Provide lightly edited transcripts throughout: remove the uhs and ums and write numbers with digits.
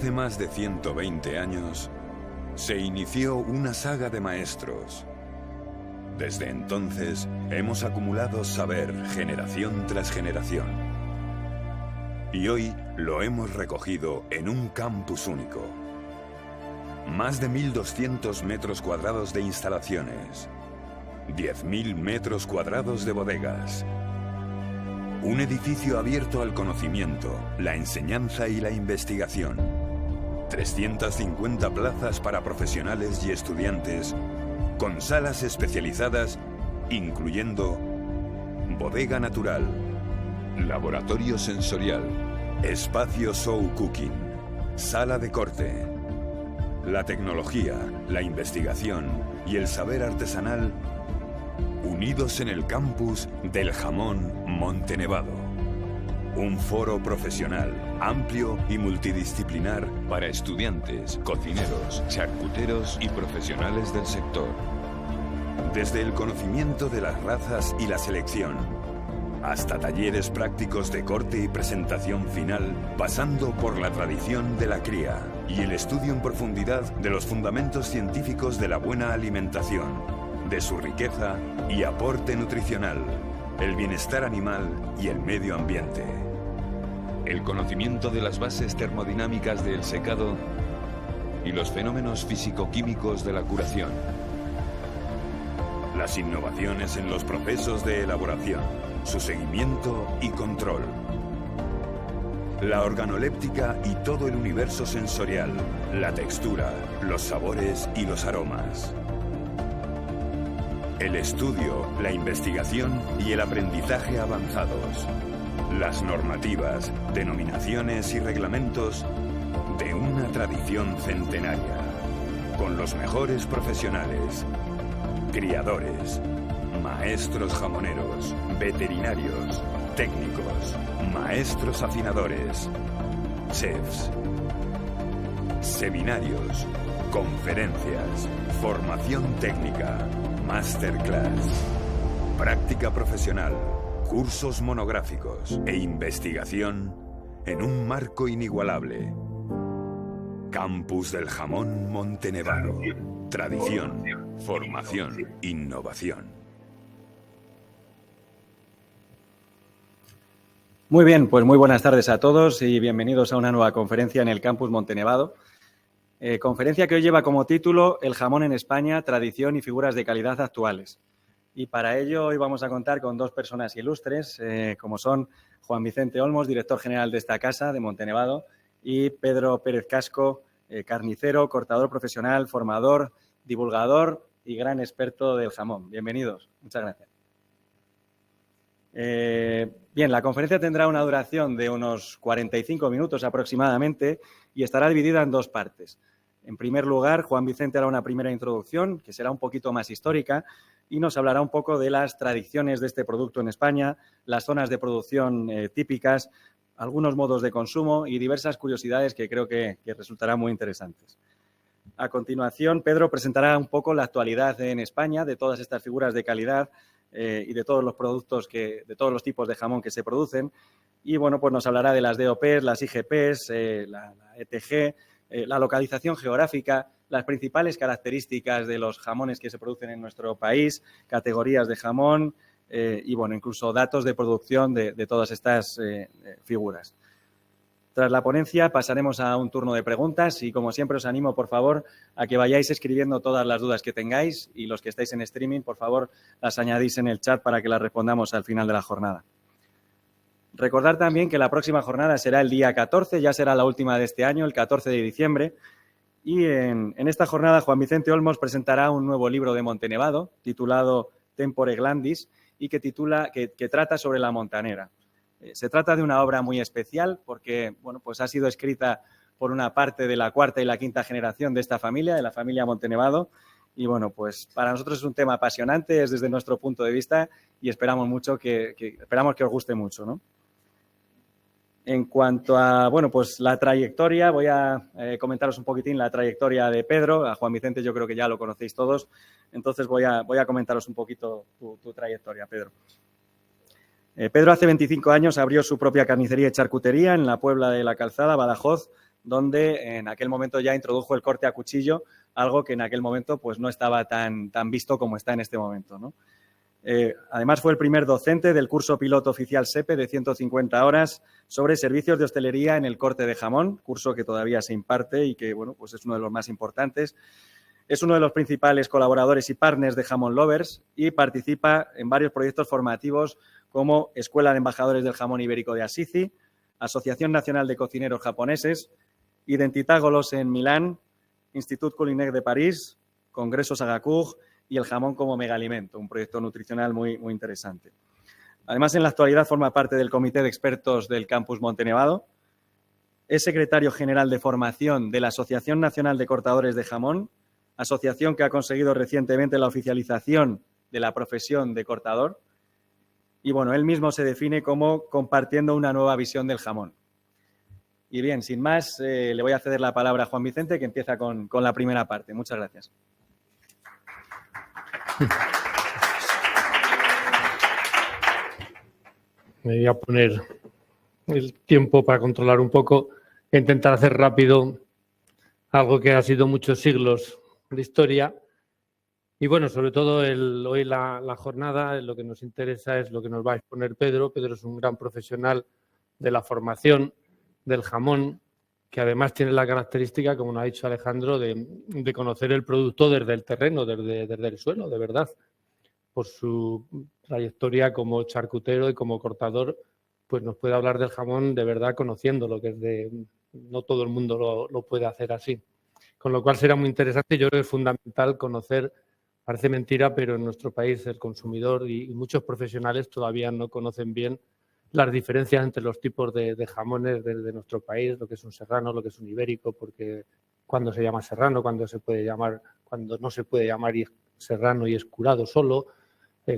Hace más de 120 años se inició una saga de maestros. Desde entonces hemos acumulado saber generación tras generación. Y hoy lo hemos recogido en un campus único. Más de 1.200 metros cuadrados de instalaciones. 10.000 metros cuadrados de bodegas. Un edificio abierto al conocimiento, la enseñanza y la investigación. 350 plazas para profesionales y estudiantes, con salas especializadas, incluyendo bodega natural, laboratorio sensorial, espacio show cooking, sala de corte. La tecnología, la investigación y el saber artesanal unidos en el campus del jamón Monte Nevado. Un foro profesional, amplio y multidisciplinar para estudiantes, cocineros, charcuteros y profesionales del sector. Desde el conocimiento de las razas y la selección, hasta talleres prácticos de corte y presentación final, pasando por la tradición de la cría y el estudio en profundidad de los fundamentos científicos de la buena alimentación, de su riqueza y aporte nutricional, el bienestar animal y el medio ambiente. El conocimiento de las bases termodinámicas del secado y los fenómenos físico-químicos de la curación. Las innovaciones en los procesos de elaboración, su seguimiento y control. La organoléptica y todo el universo sensorial, la textura, los sabores y los aromas. El estudio, la investigación y el aprendizaje avanzados. Las normativas, denominaciones y reglamentos de una tradición centenaria. Con los mejores profesionales, criadores, maestros jamoneros, veterinarios, técnicos, maestros afinadores, chefs, seminarios, conferencias, formación técnica, masterclass, práctica profesional, cursos monográficos e investigación en un marco inigualable. Campus del Jamón Monte Nevado. Tradición, formación, innovación. Muy bien, pues muy buenas tardes a todos y bienvenidos a una nueva conferencia en el Campus Monte Nevado. Conferencia que hoy lleva como título El jamón en España, tradición y figuras de calidad actuales. Y para ello hoy vamos a contar con dos personas ilustres, como son Juan Vicente Olmos, director general de esta casa de Monte Nevado, y Pedro Pérez Casco, carnicero, cortador profesional, formador, divulgador y gran experto del jamón. Bienvenidos. Muchas gracias. Bien, la conferencia tendrá una duración de unos 45 minutos aproximadamente y estará dividida en dos partes. En primer lugar, Juan Vicente hará una primera introducción, que será un poquito más histórica, y nos hablará un poco de las tradiciones de este producto en España, las zonas de producción típicas, algunos modos de consumo y diversas curiosidades que creo que resultarán muy interesantes. A continuación, Pedro presentará un poco la actualidad en España de todas estas figuras de calidad y de todos los productos, de todos los tipos de jamón que se producen. Y, bueno, pues nos hablará de las DOPs, las IGPs, la ETG, la localización geográfica, las principales características de los jamones que se producen en nuestro país, categorías de jamón y, bueno, incluso datos de producción de todas estas figuras. Tras la ponencia pasaremos a un turno de preguntas y, como siempre, os animo, por favor, a que vayáis escribiendo todas las dudas que tengáis y los que estáis en streaming, por favor, las añadís en el chat para que las respondamos al final de la jornada. Recordar también que la próxima jornada será el día 14, ya será la última de este año, el 14 de diciembre. Y en esta jornada Juan Vicente Olmos presentará un nuevo libro de Monte Nevado titulado Tempore Glandis y que trata sobre la montanera. Se trata de una obra muy especial porque, bueno, pues ha sido escrita por una parte de la cuarta y la quinta generación de esta familia, de la familia Monte Nevado. Y, bueno, pues para nosotros es un tema apasionante, es desde nuestro punto de vista y esperamos que os guste mucho, ¿no? En cuanto a, bueno, pues la trayectoria, voy a comentaros un poquitín la trayectoria de Pedro. A Juan Vicente yo creo que ya lo conocéis todos, entonces voy a comentaros un poquito tu trayectoria, Pedro. Pedro hace 25 años abrió su propia carnicería y charcutería en la Puebla de la Calzada, Badajoz, donde en aquel momento ya introdujo el corte a cuchillo, algo que en aquel momento pues no estaba tan visto como está en este momento, ¿no? Además, fue el primer docente del curso piloto oficial SEPE de 150 horas sobre servicios de hostelería en el corte de jamón, curso que todavía se imparte y que, bueno, pues es uno de los más importantes. Es uno de los principales colaboradores y partners de Jamón Lovers y participa en varios proyectos formativos como Escuela de Embajadores del Jamón Ibérico de Assisi, Asociación Nacional de Cocineros Japoneses, Identità Golos en Milán, Institut Culinaire de París, Congresos Agacourt y el jamón como megalimento, un proyecto nutricional muy interesante. Además, en la actualidad forma parte del Comité de Expertos del Campus Montenevado. Es secretario general de formación de la Asociación Nacional de Cortadores de Jamón, asociación que ha conseguido recientemente la oficialización de la profesión de cortador. Y, bueno, él mismo se define como compartiendo una nueva visión del jamón. Y bien, sin más, le voy a ceder la palabra a Juan Vicente, que empieza con la primera parte. Muchas gracias. Me voy a poner el tiempo para controlar un poco e intentar hacer rápido algo que ha sido muchos siglos de historia. Y bueno, sobre todo hoy la jornada, lo que nos interesa es lo que nos va a exponer Pedro. Pedro es un gran profesional de la formación del jamón, que además tiene la característica, como nos ha dicho Alejandro, de conocer el producto desde el terreno, desde el suelo, de verdad. Por su trayectoria como charcutero y como cortador, pues nos puede hablar del jamón de verdad conociéndolo, que no todo el mundo lo puede hacer así. Con lo cual será muy interesante. Yo creo que es fundamental conocer, parece mentira, pero en nuestro país el consumidor y muchos profesionales todavía no conocen bien las diferencias entre los tipos de jamones de nuestro país, lo que es un serrano, lo que es un ibérico, porque cuando se llama serrano, cuando no se puede llamar serrano y es curado solo,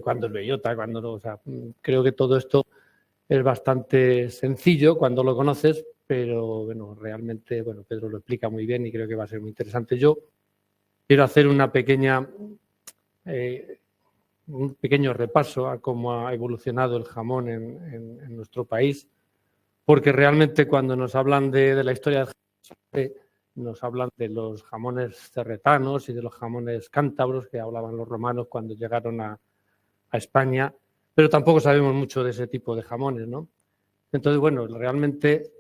cuando es bellota, cuando no. O sea, creo que todo esto es bastante sencillo cuando lo conoces, pero bueno, realmente, bueno, Pedro lo explica muy bien y creo que va a ser muy interesante. Yo quiero hacer un pequeño repaso a cómo ha evolucionado el jamón en nuestro país, porque realmente cuando nos hablan de la historia del jamón, nos hablan de los jamones cerretanos y de los jamones cántabros que hablaban los romanos cuando llegaron a España, pero tampoco sabemos mucho de ese tipo de jamones, ¿no? Entonces, bueno, realmente,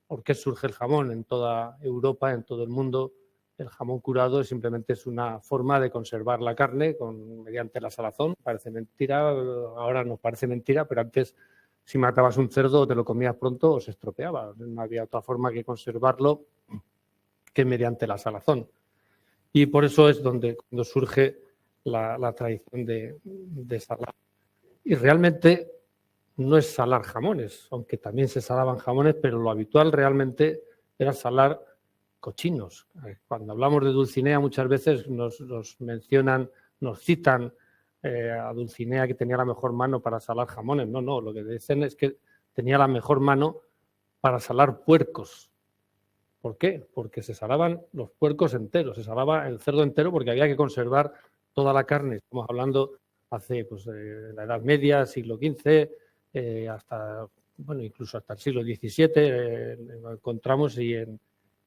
¿por qué surge el jamón en toda Europa, en todo el mundo? El jamón curado simplemente es una forma de conservar la carne mediante la salazón. Parece mentira, ahora nos parece mentira, pero antes si matabas un cerdo o te lo comías pronto o se estropeaba. No había otra forma que conservarlo que mediante la salazón. Y por eso es cuando surge la tradición de salar. Y realmente no es salar jamones, aunque también se salaban jamones, pero lo habitual realmente era salar cochinos. Cuando hablamos de Dulcinea muchas veces nos citan a Dulcinea que tenía la mejor mano para salar jamones. No, lo que dicen es que tenía la mejor mano para salar puercos. ¿Por qué? Porque se salaban los puercos enteros, se salaba el cerdo entero porque había que conservar toda la carne. Estamos hablando hace la Edad Media, siglo XV, incluso hasta el siglo XVII lo encontramos y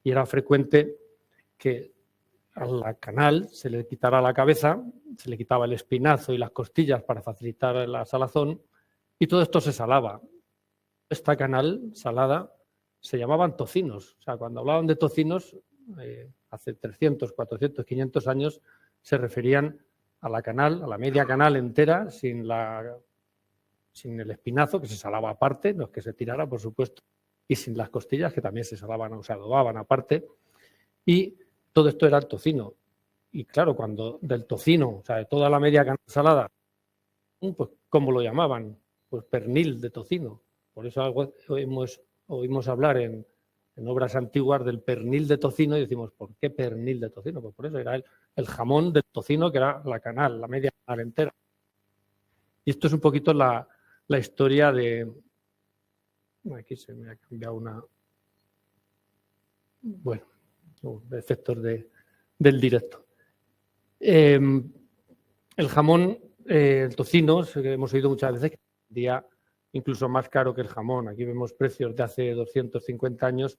era frecuente que a la canal se le quitara la cabeza, se le quitaba el espinazo y las costillas para facilitar la salazón y todo esto se salaba. Esta canal salada se llamaban tocinos. O sea, cuando hablaban de tocinos, hace 300, 400, 500 años, se referían a la canal, a la media canal entera, sin el espinazo, que se salaba aparte, no es que se tirara, por supuesto, y sin las costillas, que también se salaban o se adobaban aparte. Y todo esto era el tocino. Y claro, cuando del tocino, o sea, de toda la media canal salada, pues ¿cómo lo llamaban? Pues pernil de tocino. Por eso oímos hablar en obras antiguas del pernil de tocino y decimos, ¿por qué pernil de tocino? Pues por eso era el jamón de tocino, que era la canal, la media canal entera. Y esto es un poquito la historia de... Aquí se me ha cambiado una... Bueno, efectos del directo. El jamón, el tocino, hemos oído muchas veces que sería incluso más caro que el jamón. Aquí vemos precios de hace 250 años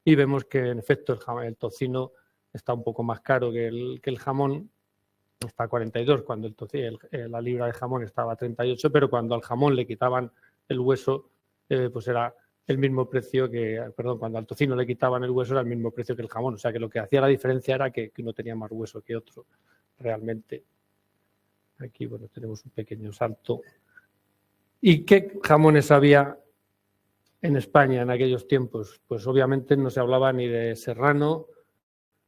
y vemos que en efecto el tocino está un poco más caro que el jamón, está a 42, cuando la libra de jamón estaba a 38, pero cuando al jamón le quitaban el hueso, pues era el mismo precio cuando al tocino le quitaban el hueso era el mismo precio que el jamón, o sea que lo que hacía la diferencia era que uno tenía más hueso que otro, realmente. Aquí, bueno, tenemos un pequeño salto. ¿Y qué jamones había en España en aquellos tiempos? Pues obviamente no se hablaba ni de serrano.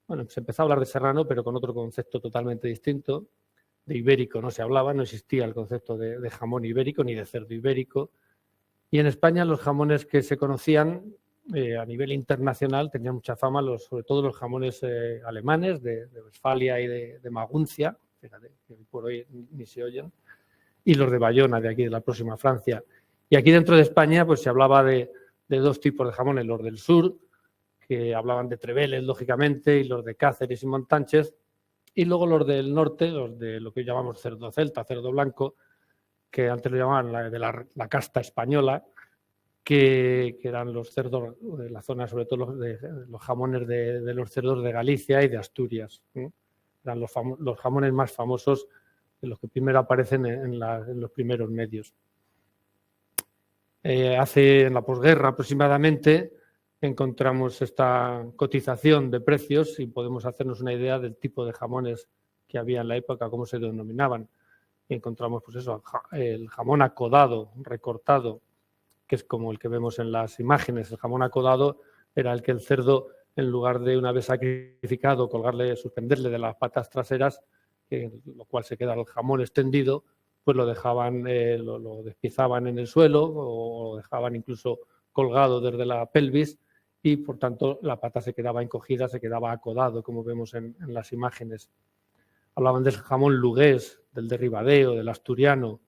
Bueno, se empezó a hablar de serrano, pero con otro concepto totalmente distinto. De ibérico no se hablaba, no existía el concepto de jamón ibérico ni de cerdo ibérico. Y en España los jamones que se conocían a nivel internacional tenían mucha fama, sobre todo los jamones alemanes de Westfalia y de Maguncia, fíjate, que por hoy ni se oyen, y los de Bayona, de aquí, de la próxima Francia. Y aquí dentro de España pues se hablaba de dos tipos de jamones, los del sur, que hablaban de Treveles, lógicamente, y los de Cáceres y Montánchez, y luego los del norte, los de lo que llamamos cerdo celta, cerdo blanco, que antes lo llamaban de la casta española, que eran los cerdos de la zona, sobre todo los jamones de los cerdos de Galicia y de Asturias. Eran los jamones más famosos, los que primero aparecen en los primeros medios. En la posguerra aproximadamente encontramos esta cotización de precios y podemos hacernos una idea del tipo de jamones que había en la época, cómo se denominaban. Y encontramos pues eso, el jamón acodado, recortado, que es como el que vemos en las imágenes. El jamón acodado era el que el cerdo, en lugar de una vez sacrificado, suspenderle de las patas traseras, lo cual se queda el jamón extendido, pues lo dejaban, lo despiezaban en el suelo o lo dejaban incluso colgado desde la pelvis y por tanto la pata se quedaba encogida, se quedaba acodado, como vemos en las imágenes. Hablaban del jamón lugués, del de Ribadeo, del asturiano.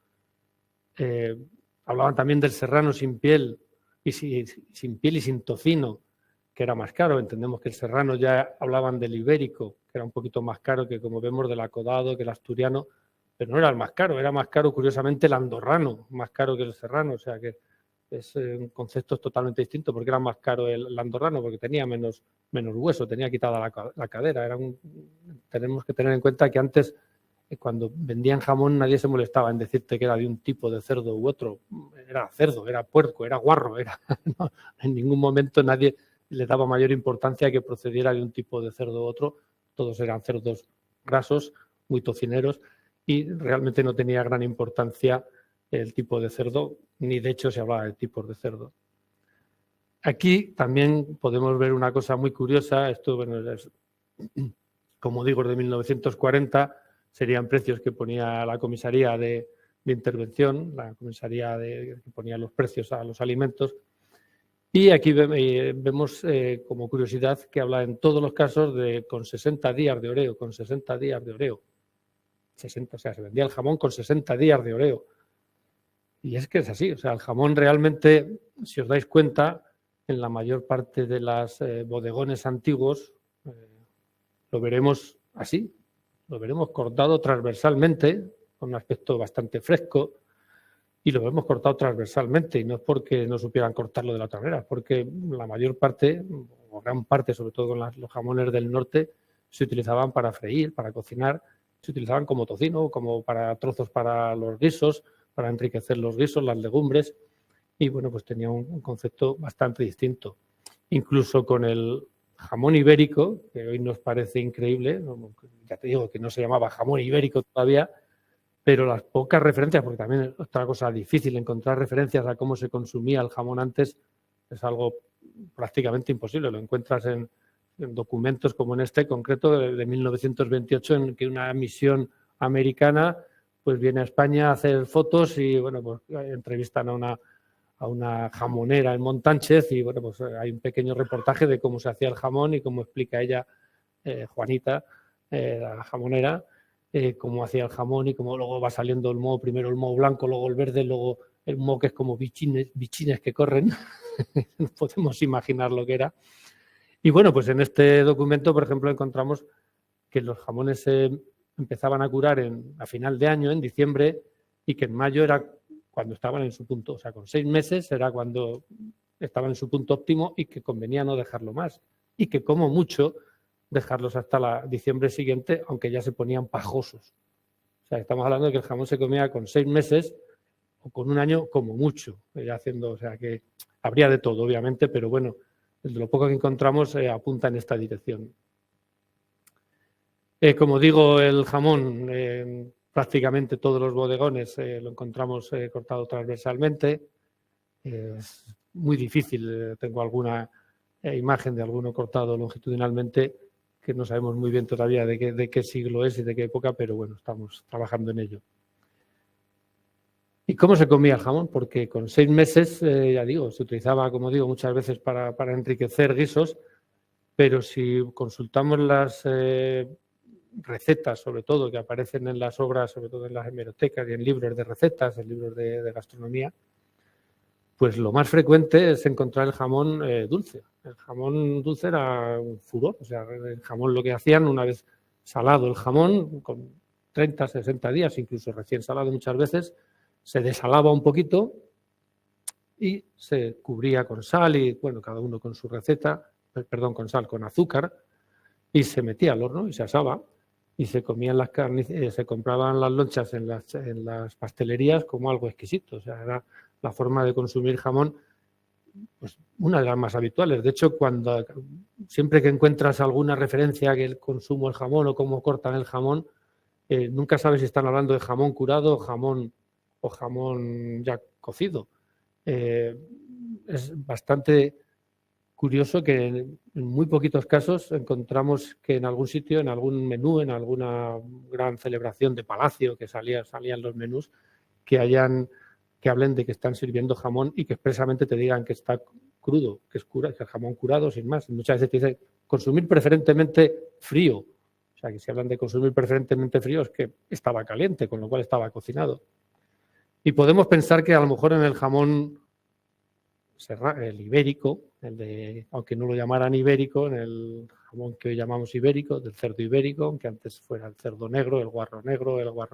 Hablaban también del serrano sin piel y sin tocino, que era más caro. Entendemos que el serrano, ya hablaban del ibérico, que era un poquito más caro que, como vemos, del acodado, que el asturiano, pero no era el más caro, era más caro curiosamente el andorrano, más caro que el serrano, o sea que es un concepto totalmente distinto, porque era más caro el andorrano, porque tenía menos hueso, tenía quitada la cadera. Tenemos que tener en cuenta que antes, cuando vendían jamón, nadie se molestaba en decirte que era de un tipo de cerdo u otro. Era cerdo, era puerco, era guarro, no, en ningún momento nadie le daba mayor importancia a que procediera de un tipo de cerdo u otro. Todos eran cerdos grasos, muy tocineros, y realmente no tenía gran importancia el tipo de cerdo, ni de hecho se hablaba de tipos de cerdo. Aquí también podemos ver una cosa muy curiosa. Esto, bueno, como digo, es de 1940, serían precios que ponía la comisaría de intervención, la comisaría que ponía los precios a los alimentos. Y aquí vemos como curiosidad que habla en todos los casos de con 60 días de oreo, con 60 días de oreo. 60, o sea, se vendía el jamón con 60 días de oreo. Y es que es así, o sea, el jamón realmente, si os dais cuenta, en la mayor parte de los bodegones antiguos lo veremos así, lo veremos cortado transversalmente, con un aspecto bastante fresco, y lo vemos cortado transversalmente, y no es porque no supieran cortarlo de la otra manera, es porque la mayor parte, o gran parte, sobre todo con los jamones del norte, se utilizaban para freír, para cocinar, se utilizaban como tocino, como para trozos para los guisos, para enriquecer los guisos, las legumbres, y bueno, pues tenía un concepto bastante distinto. Incluso con el jamón ibérico, que hoy nos parece increíble, ya te digo que no se llamaba jamón ibérico todavía, pero las pocas referencias, porque también es otra cosa difícil encontrar referencias a cómo se consumía el jamón antes, es algo prácticamente imposible. Lo encuentras en documentos como en este concreto de 1928, en que una misión americana pues viene a España a hacer fotos y bueno, pues entrevistan a una jamonera en Montánchez y bueno, pues hay un pequeño reportaje de cómo se hacía el jamón y cómo explica ella, Juanita, la jamonera, cómo hacía el jamón y cómo luego va saliendo el moho, primero el moho blanco, luego el verde, luego el moho que es como bichines que corren. No podemos imaginar lo que era. Y bueno, pues en este documento, por ejemplo, encontramos que los jamones se empezaban a curar a final de año, en diciembre, y que en mayo era cuando estaban en su punto. O sea, con 6 meses era cuando estaban en su punto óptimo y que convenía no dejarlo más. Y que como mucho dejarlos hasta diciembre siguiente, aunque ya se ponían pajosos. O sea, estamos hablando de que el jamón se comía con 6 meses o con un año como mucho. O sea, que habría de todo, obviamente, pero bueno, de lo poco que encontramos apunta en esta dirección. Como digo, el jamón, prácticamente todos los bodegones lo encontramos cortado transversalmente. Es muy difícil, tengo alguna imagen de alguno cortado longitudinalmente, que no sabemos muy bien todavía de qué siglo es y de qué época, pero bueno, estamos trabajando en ello. ¿Y cómo se comía el jamón? Porque con 6 meses, ya digo, se utilizaba, como digo, muchas veces para enriquecer guisos, pero si consultamos las recetas, sobre todo, que aparecen en las obras, sobre todo en las hemerotecas y en libros de recetas, en libros de gastronomía, pues lo más frecuente es encontrar el jamón dulce. El jamón dulce era un furor. O sea, el jamón lo que hacían, una vez salado el jamón, con 30, 60 días, incluso recién salado muchas veces, se desalaba un poquito y se cubría con sal y, bueno, cada uno con su receta, perdón, con sal, con azúcar, y se metía al horno y se asaba y se comían las carnes, se compraban las lonchas en las pastelerías como algo exquisito. O sea, era la forma de consumir jamón, pues una de las más habituales. De hecho, siempre que encuentras alguna referencia que el consumo del jamón o cómo cortan el jamón, nunca sabes si están hablando de jamón curado o jamón ya cocido. Es bastante curioso que en muy poquitos casos encontramos que en algún sitio, en algún menú, en alguna gran celebración de palacio que salían los menús, que hablen de que están sirviendo jamón y que expresamente te digan que está crudo, que es el jamón curado, sin más. Muchas veces te dicen consumir preferentemente frío. O sea, que si hablan de consumir preferentemente frío es que estaba caliente, con lo cual estaba cocinado. Y podemos pensar que a lo mejor en el jamón, el ibérico, aunque no lo llamaran ibérico, en el jamón que hoy llamamos ibérico, del cerdo ibérico, aunque antes fuera el cerdo negro, el guarro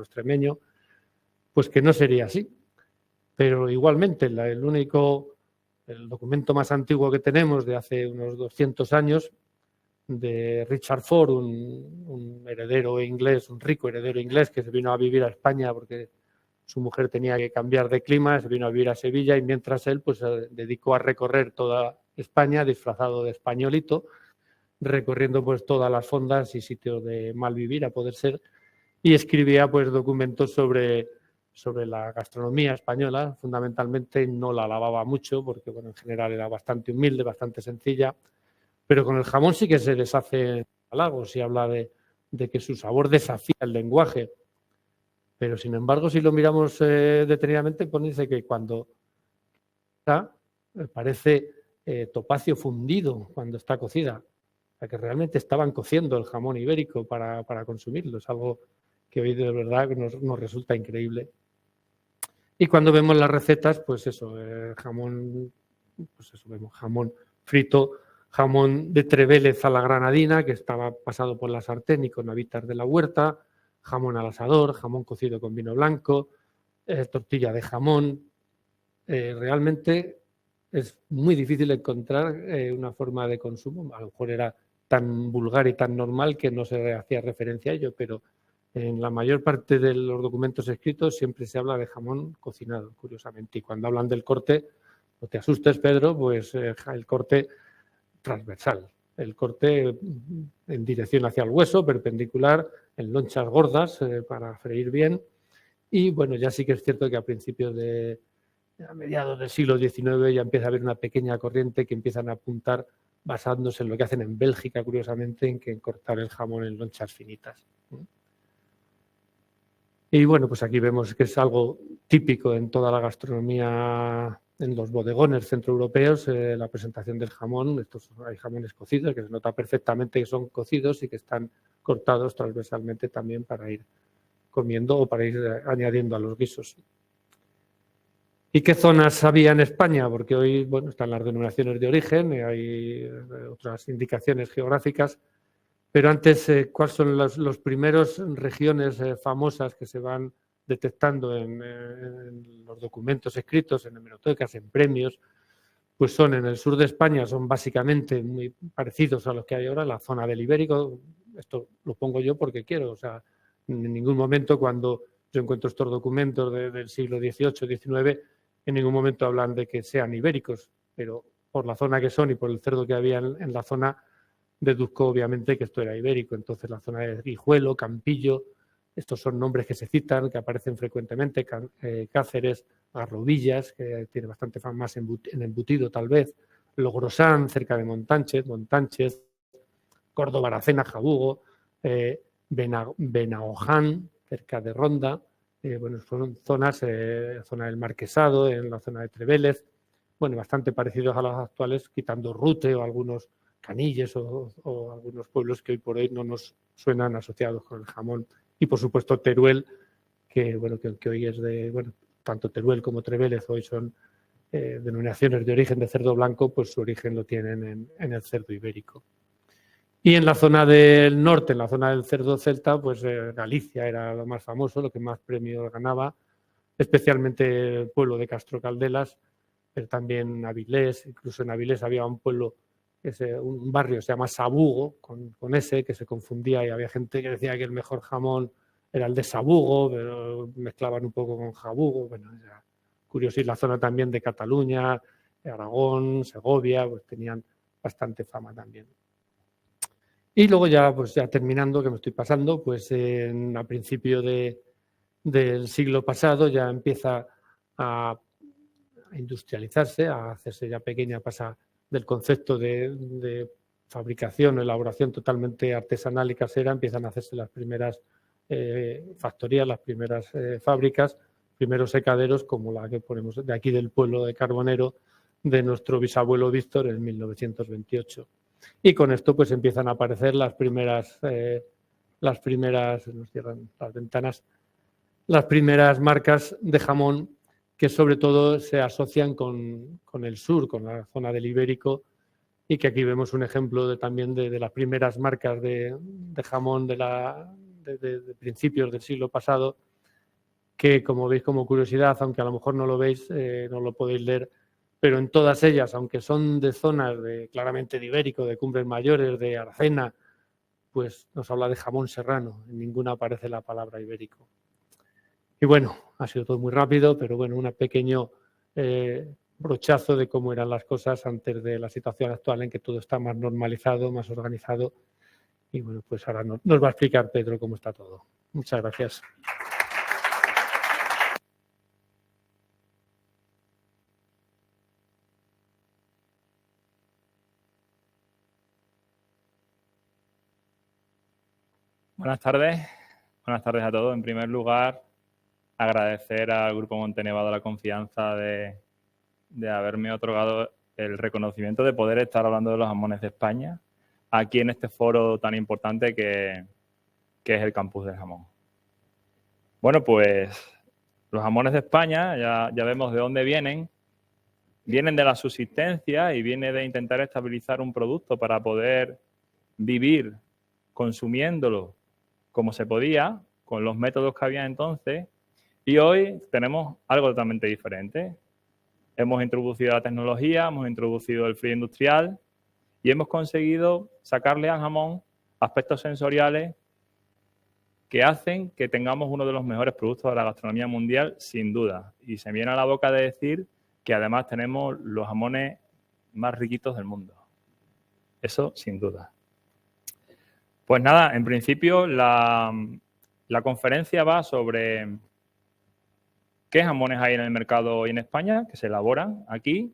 extremeño, pues que no sería así. Pero igualmente, el documento más antiguo que tenemos, de hace unos 200 años, de Richard Ford, un heredero inglés, un rico heredero inglés que se vino a vivir a España porque su mujer tenía que cambiar de clima, se vino a vivir a Sevilla y mientras él pues, se dedicó a recorrer toda España disfrazado de españolito, recorriendo pues todas las fondas y sitios de mal vivir a poder ser, y escribía pues documentos sobre la gastronomía española. Fundamentalmente no la alababa mucho porque bueno, en general era bastante humilde, bastante sencilla, pero con el jamón sí que se deshace halagos y habla de que su sabor desafía el lenguaje. Pero sin embargo, si lo miramos detenidamente, pues dice que cuando parece topacio fundido cuando está cocida. O sea, que realmente estaban cociendo el jamón ibérico para consumirlo. Es algo que hoy de verdad nos resulta increíble. Y cuando vemos las recetas, pues eso, jamón, pues eso, vemos jamón frito, jamón de Trevélez a la granadina, que estaba pasado por la sartén y con habitas de la huerta, jamón al asador, jamón cocido con vino blanco, tortilla de jamón. Realmente es muy difícil encontrar una forma de consumo. A lo mejor era tan vulgar y tan normal que no se hacía referencia a ello, pero en la mayor parte de los documentos escritos siempre se habla de jamón cocinado, curiosamente. Y cuando hablan del corte, no te asustes, Pedro, pues el corte transversal, el corte en dirección hacia el hueso, perpendicular, en lonchas gordas para freír bien. Y bueno, ya sí que es cierto que a mediados del siglo XIX ya empieza a haber una pequeña corriente que empiezan a apuntar, basándose en lo que hacen en Bélgica, curiosamente, en cortar el jamón en lonchas finitas. Y bueno, pues aquí vemos que es algo típico en toda la gastronomía, en los bodegones centroeuropeos, la presentación del jamón. Hay jamones cocidos que se nota perfectamente que son cocidos y que están cortados transversalmente también para ir comiendo o para ir añadiendo a los guisos. ¿Y qué zonas había en España? Porque hoy bueno, están las denominaciones de origen, y hay otras indicaciones geográficas, pero antes, ¿cuáles son las primeras regiones famosas que se van detectando en los documentos escritos, en hemerotecas, en premios? pues son en el sur de España, son básicamente muy parecidos a los que hay ahora, la zona del Ibérico. Esto lo pongo yo porque quiero, o sea, en ningún momento cuando yo encuentro estos documentos del siglo XVIII, XIX, en ningún momento hablan de que sean ibéricos, pero por la zona que son y por el cerdo que había en la zona, deduzco obviamente que esto era ibérico. Entonces la zona de Guijuelo, Campillo, estos son nombres que se citan, que aparecen frecuentemente, Cáceres, Garrovillas, que tiene bastante fama más en embutido tal vez, Logrosán, cerca de Montánchez, Córdoba, Aracena, Jabugo, Benaoján, cerca de Ronda, bueno, fueron zonas, zona del Marquesado, en la zona de Trevélez, bueno, bastante parecidos a las actuales, quitando Rute o algunos Canilles o algunos pueblos que hoy por hoy no nos suenan asociados con el jamón. Y por supuesto Teruel, que bueno, que hoy es de, bueno, tanto Teruel como Trevélez hoy son denominaciones de origen de cerdo blanco, pues su origen lo tienen en el cerdo ibérico. Y en la zona del norte, en la zona del cerdo celta, pues Galicia era lo más famoso, lo que más premios ganaba, especialmente el pueblo de Castro Caldelas, pero también Avilés. Incluso en Avilés había un pueblo, un barrio se llama Sabugo, con ese, que se confundía, y había gente que decía que el mejor jamón era el de Sabugo, pero mezclaban un poco con Jabugo. Bueno, era curioso. Y la zona también de Cataluña, de Aragón, Segovia, pues tenían bastante fama también. Y luego ya, pues ya terminando, que me estoy pasando, pues a principio del siglo pasado ya empieza a industrializarse, a hacerse ya pequeña, pasa del concepto de fabricación o elaboración totalmente artesanal y casera, empiezan a hacerse las primeras factorías, las primeras fábricas, primeros secaderos, como la que ponemos de aquí del pueblo de Carbonero, de nuestro bisabuelo Víctor en 1928. Y con esto pues empiezan a aparecer las primeras, nos cierran las ventanas, las primeras marcas de jamón que sobre todo se asocian con el sur, con la zona del Ibérico, y que aquí vemos un ejemplo también de las primeras marcas de jamón de principios del siglo pasado, que como veis como curiosidad, aunque a lo mejor no lo veis, no lo podéis leer, pero en todas ellas, aunque son de zonas claramente de Ibérico, de Cumbres Mayores, de Aracena, pues nos habla de jamón serrano, en ninguna aparece la palabra ibérico. Y bueno, ha sido todo muy rápido, pero bueno, un pequeño brochazo de cómo eran las cosas antes de la situación actual en que todo está más normalizado, más organizado. Y bueno, pues ahora nos va a explicar Pedro cómo está todo. Muchas gracias. Buenas tardes a todos. En primer lugar, agradecer al Grupo Montenevado la confianza de haberme otorgado el reconocimiento de poder estar hablando de los jamones de España aquí en este foro tan importante que es el Campus del Jamón. Bueno, pues los jamones de España, ya vemos de dónde vienen. Vienen de la subsistencia y viene de intentar estabilizar un producto para poder vivir consumiéndolo como se podía, con los métodos que había entonces, y hoy tenemos algo totalmente diferente. Hemos introducido la tecnología, hemos introducido el frío industrial y hemos conseguido sacarle al jamón aspectos sensoriales que hacen que tengamos uno de los mejores productos de la gastronomía mundial, sin duda. Y se me viene a la boca de decir que además tenemos los jamones más riquitos del mundo. Eso sin duda. Pues nada, en principio la conferencia va sobre qué jamones hay en el mercado hoy en España, que se elaboran aquí,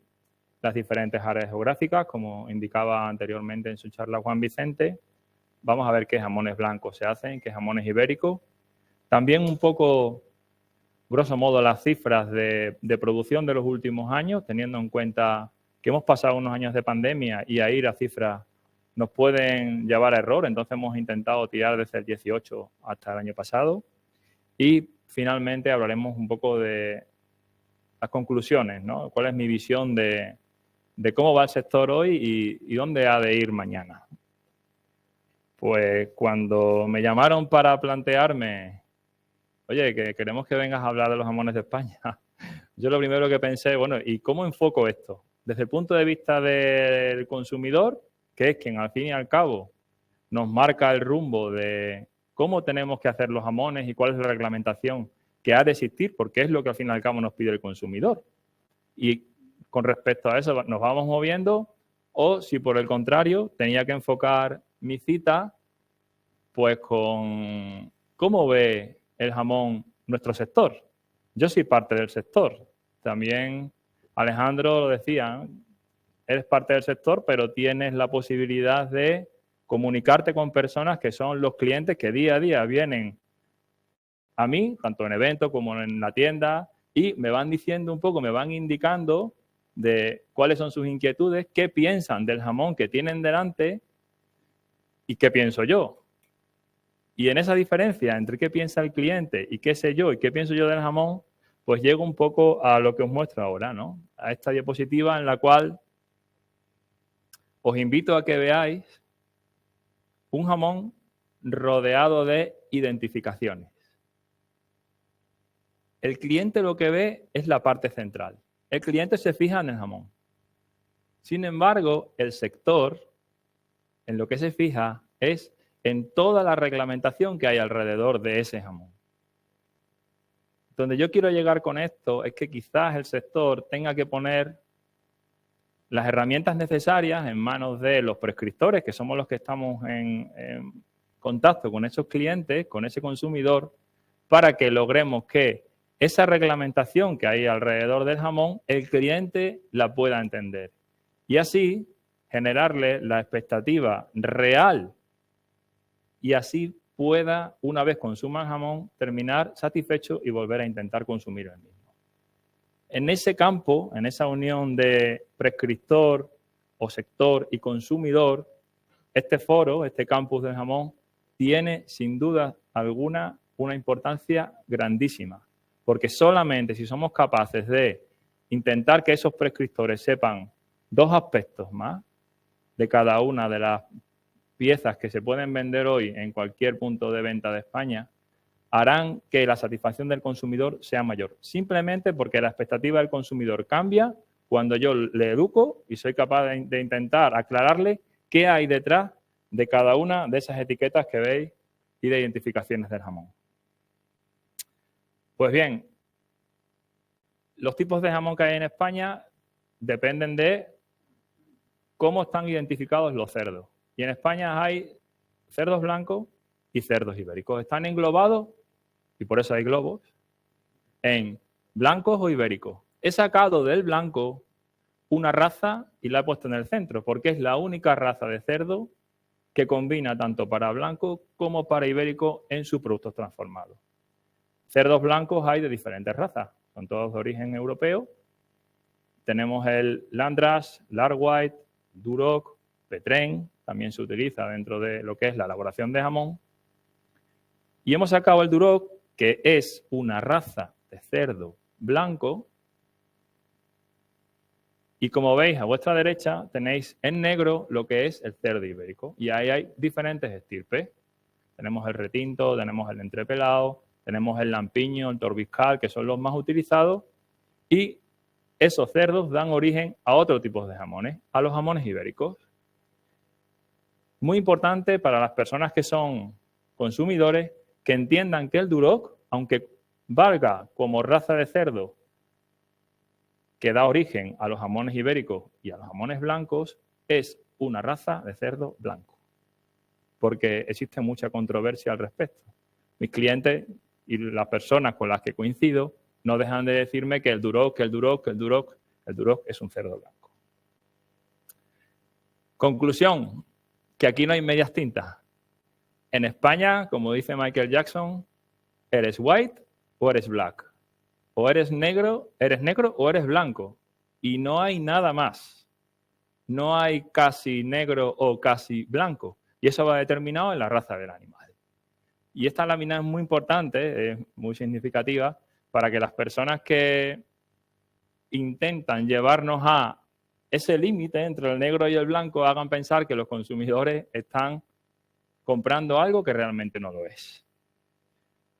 las diferentes áreas geográficas, como indicaba anteriormente en su charla Juan Vicente. Vamos a ver qué jamones blancos se hacen, qué jamones ibéricos. También un poco, grosso modo, las cifras de producción de los últimos años, teniendo en cuenta que hemos pasado unos años de pandemia y ahí las cifras nos pueden llevar a error. Entonces hemos intentado tirar desde el 18 hasta el año pasado. Y finalmente hablaremos un poco de las conclusiones, ¿no? ¿Cuál es mi visión de cómo va el sector hoy y dónde ha de ir mañana? Pues cuando me llamaron para plantearme, oye, que queremos que vengas a hablar de los jamones de España, yo lo primero que pensé, bueno, ¿y cómo enfoco esto? desde el punto de vista del consumidor, que es quien al fin y al cabo nos marca el rumbo de cómo tenemos que hacer los jamones y cuál es la reglamentación que ha de existir, porque es lo que al fin y al cabo nos pide el consumidor. Y con respecto a eso nos vamos moviendo, o si por el contrario tenía que enfocar mi cita pues con cómo ve el jamón nuestro sector. Yo soy parte del sector. También Alejandro lo decía, eres parte del sector, pero tienes la posibilidad de comunicarte con personas que son los clientes que día a día vienen a mí, tanto en eventos como en la tienda, y me van diciendo un poco, me van indicando de cuáles son sus inquietudes, qué piensan del jamón que tienen delante y qué pienso yo. Y en esa diferencia entre qué piensa el cliente y qué sé yo y qué pienso yo del jamón, pues llego un poco a lo que os muestro ahora, ¿no? A esta diapositiva en la cual os invito a que veáis un jamón rodeado de identificaciones. El cliente lo que ve es la parte central. El cliente se fija en el jamón. Sin embargo, el sector en lo que se fija es en toda la reglamentación que hay alrededor de ese jamón. Donde yo quiero llegar con esto es que quizás el sector tenga que poner las herramientas necesarias en manos de los prescriptores, que somos los que estamos en contacto con esos clientes, con ese consumidor, para que logremos que esa reglamentación que hay alrededor del jamón, el cliente la pueda entender. Y así generarle la expectativa real y así pueda, una vez consuma el jamón, terminar satisfecho y volver a intentar consumir el mismo. En ese campo, en esa unión de prescriptor o sector y consumidor, este foro, este campus del jamón, tiene sin duda alguna una importancia grandísima, porque solamente si somos capaces de intentar que esos prescriptores sepan dos aspectos más de cada una de las piezas que se pueden vender hoy en cualquier punto de venta de España, harán que la satisfacción del consumidor sea mayor. Simplemente porque la expectativa del consumidor cambia cuando yo le educo y soy capaz de intentar aclararle qué hay detrás de cada una de esas etiquetas que veis y de identificaciones del jamón. Pues bien, los tipos de jamón que hay en España dependen de cómo están identificados los cerdos. Y en España hay cerdos blancos y cerdos ibéricos. Están englobados, y por eso hay globos, en blancos o ibéricos. He sacado del blanco una raza y la he puesto en el centro, porque es la única raza de cerdo que combina tanto para blanco como para ibérico en sus productos transformados. Cerdos blancos hay de diferentes razas, son todos de origen europeo. Tenemos el Landrace, Larguite, Duroc, Petrén, también se utiliza dentro de lo que es la elaboración de jamón. Y hemos sacado el Duroc, que es una raza de cerdo blanco. Y como veis a vuestra derecha tenéis en negro lo que es el cerdo ibérico. Y ahí hay diferentes estirpes. Tenemos el retinto, tenemos el entrepelado, tenemos el lampiño, el torbiscal, que son los más utilizados. Y esos cerdos dan origen a otro tipo de jamones, a los jamones ibéricos. Muy importante para las personas que son consumidores que entiendan que el Duroc, aunque valga como raza de cerdo que da origen a los jamones ibéricos y a los jamones blancos, es una raza de cerdo blanco. Porque existe mucha controversia al respecto. Mis clientes y las personas con las que coincido no dejan de decirme que el Duroc es un cerdo blanco. Conclusión, que aquí no hay medias tintas. En España, como dice Michael Jackson, eres white o eres black. O eres negro o eres blanco. Y no hay nada más. No hay casi negro o casi blanco. Y eso va determinado en la raza del animal. Y esta lámina es muy importante, es muy significativa, para que las personas que intentan llevarnos a ese límite entre el negro y el blanco hagan pensar que los consumidores están comprando algo que realmente no lo es.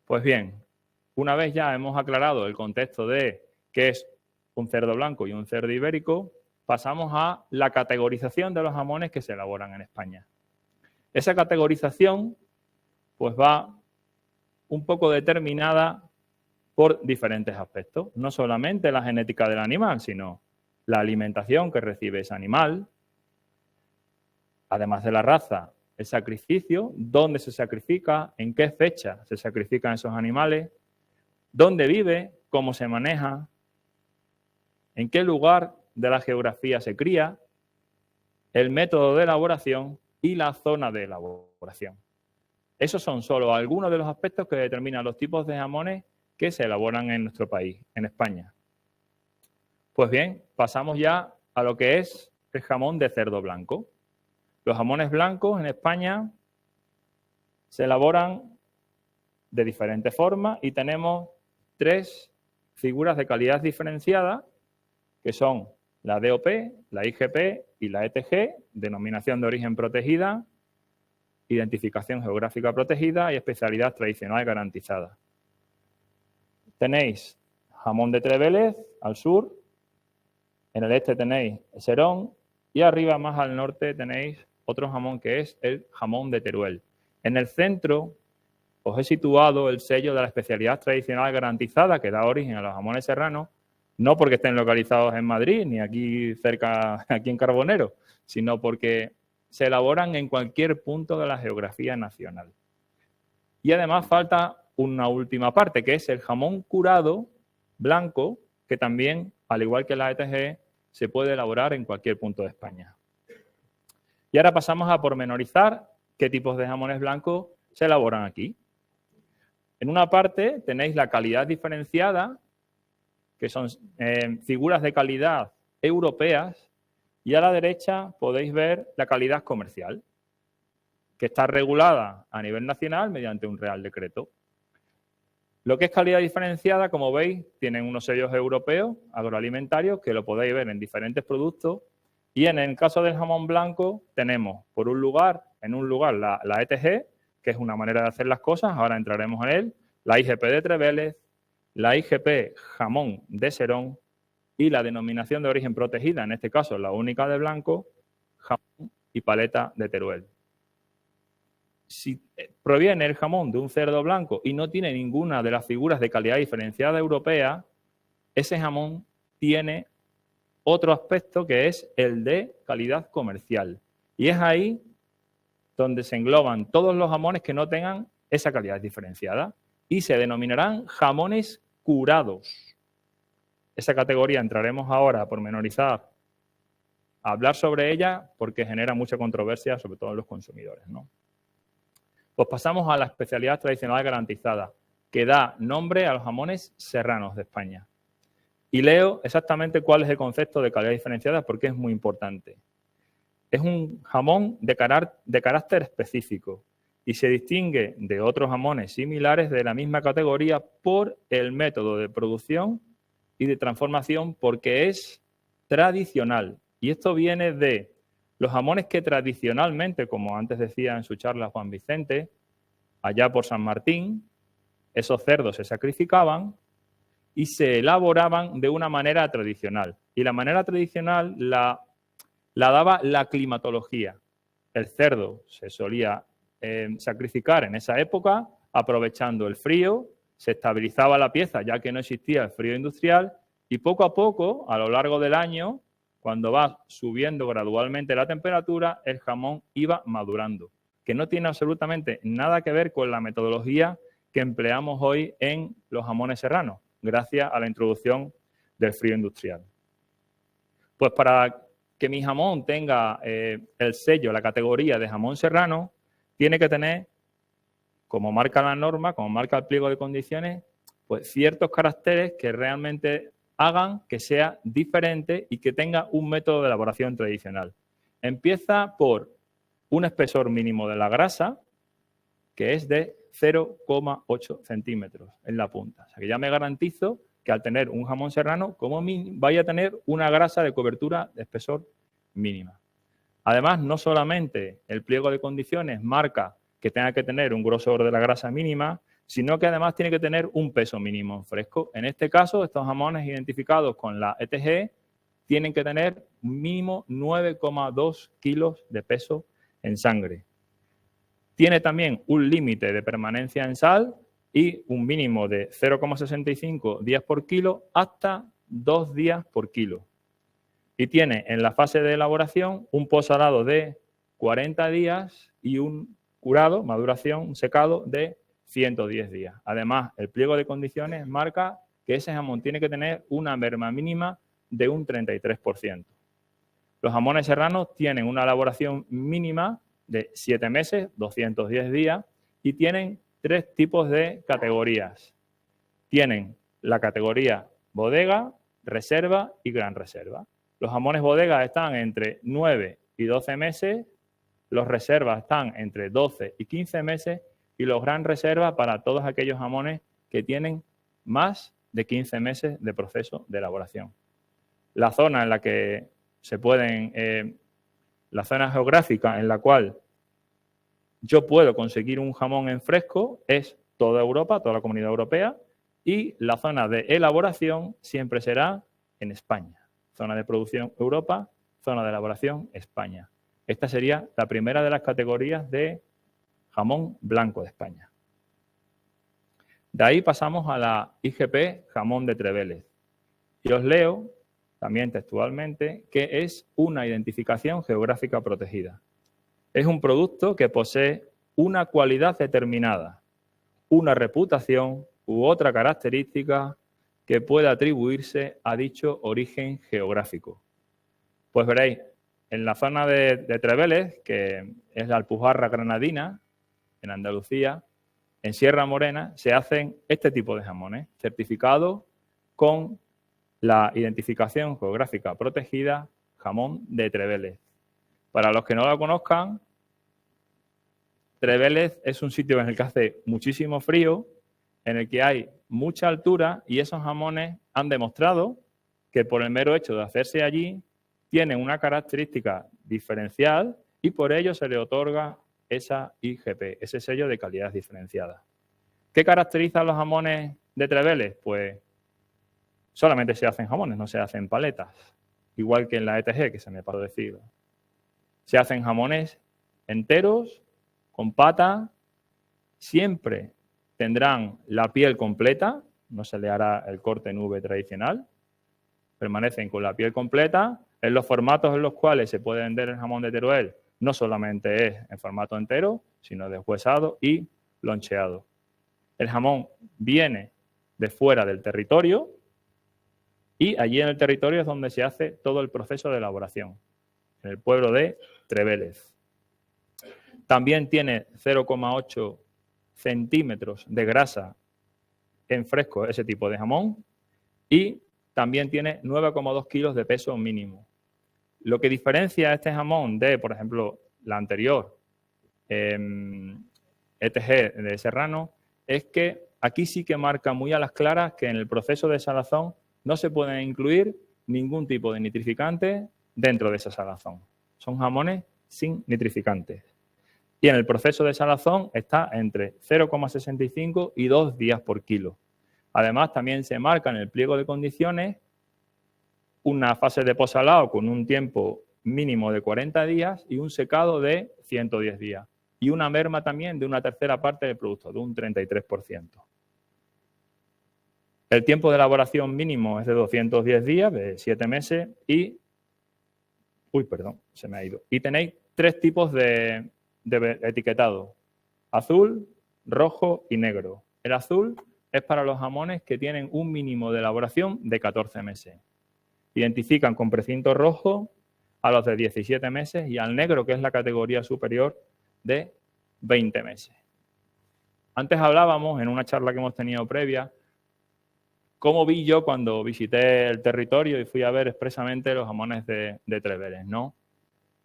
Pues bien, una vez ya hemos aclarado el contexto de qué es un cerdo blanco y un cerdo ibérico, pasamos a la categorización de los jamones que se elaboran en España. Esa categorización pues va un poco determinada por diferentes aspectos. No solamente la genética del animal, sino la alimentación que recibe ese animal, además de la raza, el sacrificio, dónde se sacrifica, en qué fecha se sacrifican esos animales, dónde vive, cómo se maneja, en qué lugar de la geografía se cría, el método de elaboración y la zona de elaboración. Esos son solo algunos de los aspectos que determinan los tipos de jamones que se elaboran en nuestro país, en España. Pues bien, pasamos ya a lo que es el jamón de cerdo blanco. Los jamones blancos en España se elaboran de diferentes formas y tenemos 3 figuras de calidad diferenciada, que son la DOP, la IGP y la ETG, denominación de origen protegida, identificación geográfica protegida y especialidad tradicional garantizada. Tenéis jamón de Trevélez al sur, en el este tenéis Serón y arriba más al norte tenéis otro jamón que es el jamón de Teruel. En el centro os he situado el sello de la especialidad tradicional garantizada que da origen a los jamones serranos, no porque estén localizados en Madrid ni aquí cerca, aquí en Carbonero, sino porque se elaboran en cualquier punto de la geografía nacional. Y además falta una última parte, que es el jamón curado blanco, que también, al igual que la ETG, se puede elaborar en cualquier punto de España. Y ahora pasamos a pormenorizar qué tipos de jamones blancos se elaboran aquí. En una parte tenéis la calidad diferenciada, que son figuras de calidad europeas, y a la derecha podéis ver la calidad comercial, que está regulada a nivel nacional mediante un Real Decreto. Lo que es calidad diferenciada, como veis, tienen unos sellos europeos agroalimentarios que lo podéis ver en diferentes productos. Y en el caso del jamón blanco tenemos, en un lugar la ETG, que es una manera de hacer las cosas, ahora entraremos en él, la IGP de Trevélez, la IGP jamón de Serón y la denominación de origen protegida, en este caso la única de blanco, jamón y paleta de Teruel. Si proviene el jamón de un cerdo blanco y no tiene ninguna de las figuras de calidad diferenciada europea, ese jamón tiene otro aspecto que es el de calidad comercial. Y es ahí donde se engloban todos los jamones que no tengan esa calidad diferenciada y se denominarán jamones curados. Esa categoría entraremos ahora a pormenorizar, a hablar sobre ella porque genera mucha controversia, sobre todo en los consumidores, ¿no? Pues pasamos a la especialidad tradicional garantizada, que da nombre a los jamones serranos de España. Y leo exactamente cuál es el concepto de calidad diferenciada porque es muy importante. Es un jamón de carácter específico y se distingue de otros jamones similares de la misma categoría por el método de producción y de transformación porque es tradicional. Y esto viene de los jamones que tradicionalmente, como antes decía en su charla Juan Vicente, allá por San Martín, esos cerdos se sacrificaban y se elaboraban de una manera tradicional. Y la manera tradicional la daba la climatología. El cerdo se solía sacrificar en esa época, aprovechando el frío, se estabilizaba la pieza ya que no existía el frío industrial y poco a poco, a lo largo del año, cuando va subiendo gradualmente la temperatura, el jamón iba madurando, que no tiene absolutamente nada que ver con la metodología que empleamos hoy en los jamones serranos, gracias a la introducción del frío industrial. Pues para que mi jamón tenga el sello, la categoría de jamón serrano, tiene que tener, como marca la norma, como marca el pliego de condiciones, pues ciertos caracteres que realmente hagan que sea diferente y que tenga un método de elaboración tradicional. Empieza por un espesor mínimo de la grasa, que es de 0,8 centímetros en la punta. O sea que ya me garantizo que al tener un jamón serrano, como vaya a tener una grasa de cobertura de espesor mínima. Además, no solamente el pliego de condiciones marca que tenga que tener un grosor de la grasa mínima, sino que además tiene que tener un peso mínimo en fresco. En este caso, estos jamones identificados con la ETG tienen que tener mínimo 9,2 kilos de peso en sangre. Tiene también un límite de permanencia en sal y un mínimo de 0,65 días por kilo hasta 2 días por kilo. Y tiene en la fase de elaboración un posalado de 40 días y un curado, maduración, un secado de 110 días. Además, el pliego de condiciones marca que ese jamón tiene que tener una merma mínima de un 33%. Los jamones serranos tienen una elaboración mínima de 7 meses, 210 días, y tienen 3 tipos de categorías. Tienen la categoría bodega, reserva y gran reserva. Los jamones bodega están entre 9 y 12 meses, los reservas están entre 12 y 15 meses y los gran reserva para todos aquellos jamones que tienen más de 15 meses de proceso de elaboración. La zona en la que se pueden, la zona geográfica en la cual yo puedo conseguir un jamón en fresco es toda Europa, toda la Comunidad Europea, y la zona de elaboración siempre será en España. Zona de producción Europa, zona de elaboración España. Esta sería la primera de las categorías de jamón blanco de España. De ahí pasamos a la IGP jamón de Trevélez. Y os leo, también textualmente, que es una identificación geográfica protegida. Es un producto que posee una cualidad determinada, una reputación u otra característica que pueda atribuirse a dicho origen geográfico. Pues veréis, en la zona de Trevélez, que es la Alpujarra Granadina, en Andalucía, en Sierra Morena, se hacen este tipo de jamones, certificados con la identificación geográfica protegida jamón de Trevélez. Para los que no lo conozcan, Trevélez es un sitio en el que hace muchísimo frío, en el que hay mucha altura y esos jamones han demostrado que por el mero hecho de hacerse allí tienen una característica diferencial y por ello se le otorga esa IGP, ese sello de calidad diferenciada. ¿Qué caracteriza a los jamones de Trevélez? Pues solamente se hacen jamones, no se hacen paletas, igual que en la ETG, que se me pasó decir. Se hacen jamones enteros, con pata, siempre tendrán la piel completa, no se le hará el corte en V tradicional, permanecen con la piel completa. En los formatos en los cuales se puede vender el jamón de Teruel, no solamente es en formato entero, sino deshuesado y loncheado. El jamón viene de fuera del territorio y allí en el territorio es donde se hace todo el proceso de elaboración, en el pueblo de Trevélez. También tiene 0,8 centímetros de grasa en fresco ese tipo de jamón y también tiene 9,2 kilos de peso mínimo. Lo que diferencia a este jamón de, por ejemplo, la anterior ETG de Serrano es que aquí sí que marca muy a las claras que en el proceso de salazón no se pueden incluir ningún tipo de nitrificante dentro de esa salazón. Son jamones sin nitrificantes. Y en el proceso de salazón está entre 0,65 y 2 días por kilo. Además, también se marca en el pliego de condiciones una fase de posalado con un tiempo mínimo de 40 días y un secado de 110 días. Y una merma también de una tercera parte del producto, de un 33%. El tiempo de elaboración mínimo es de 210 días, de 7 meses y... Uy, perdón, se me ha ido. Y tenéis 3 tipos de etiquetado: azul, rojo y negro. El azul es para los jamones que tienen un mínimo de elaboración de 14 meses. Identifican con precinto rojo a los de 17 meses y al negro, que es la categoría superior, de 20 meses. Antes hablábamos, en una charla que hemos tenido previa, cómo vi yo cuando visité el territorio y fui a ver expresamente los jamones de Trevélez, ¿no?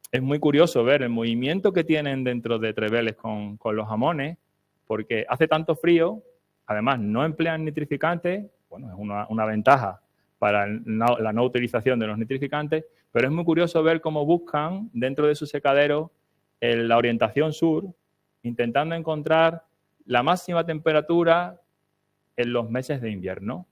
Es muy curioso ver el movimiento que tienen dentro de Trevélez con los jamones, porque hace tanto frío, además no emplean nitrificantes, bueno, es una ventaja para la no utilización de los nitrificantes, pero es muy curioso ver cómo buscan dentro de su secadero la orientación sur, intentando encontrar la máxima temperatura en los meses de invierno.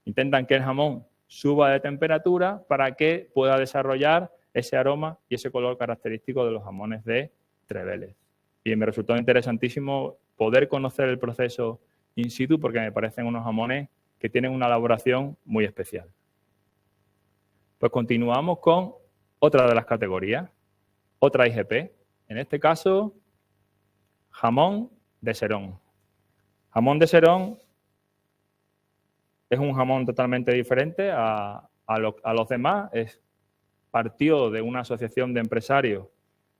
Intentan que el jamón suba de temperatura para que pueda desarrollar ese aroma y ese color característico de los jamones de Trevélez. Y me resultó interesantísimo poder conocer el proceso in situ porque me parecen unos jamones que tienen una elaboración muy especial. Pues continuamos con otra de las categorías, otra IGP. En este caso, jamón de Serón. Jamón de Serón es un jamón totalmente diferente a los demás. Partió de una asociación de empresarios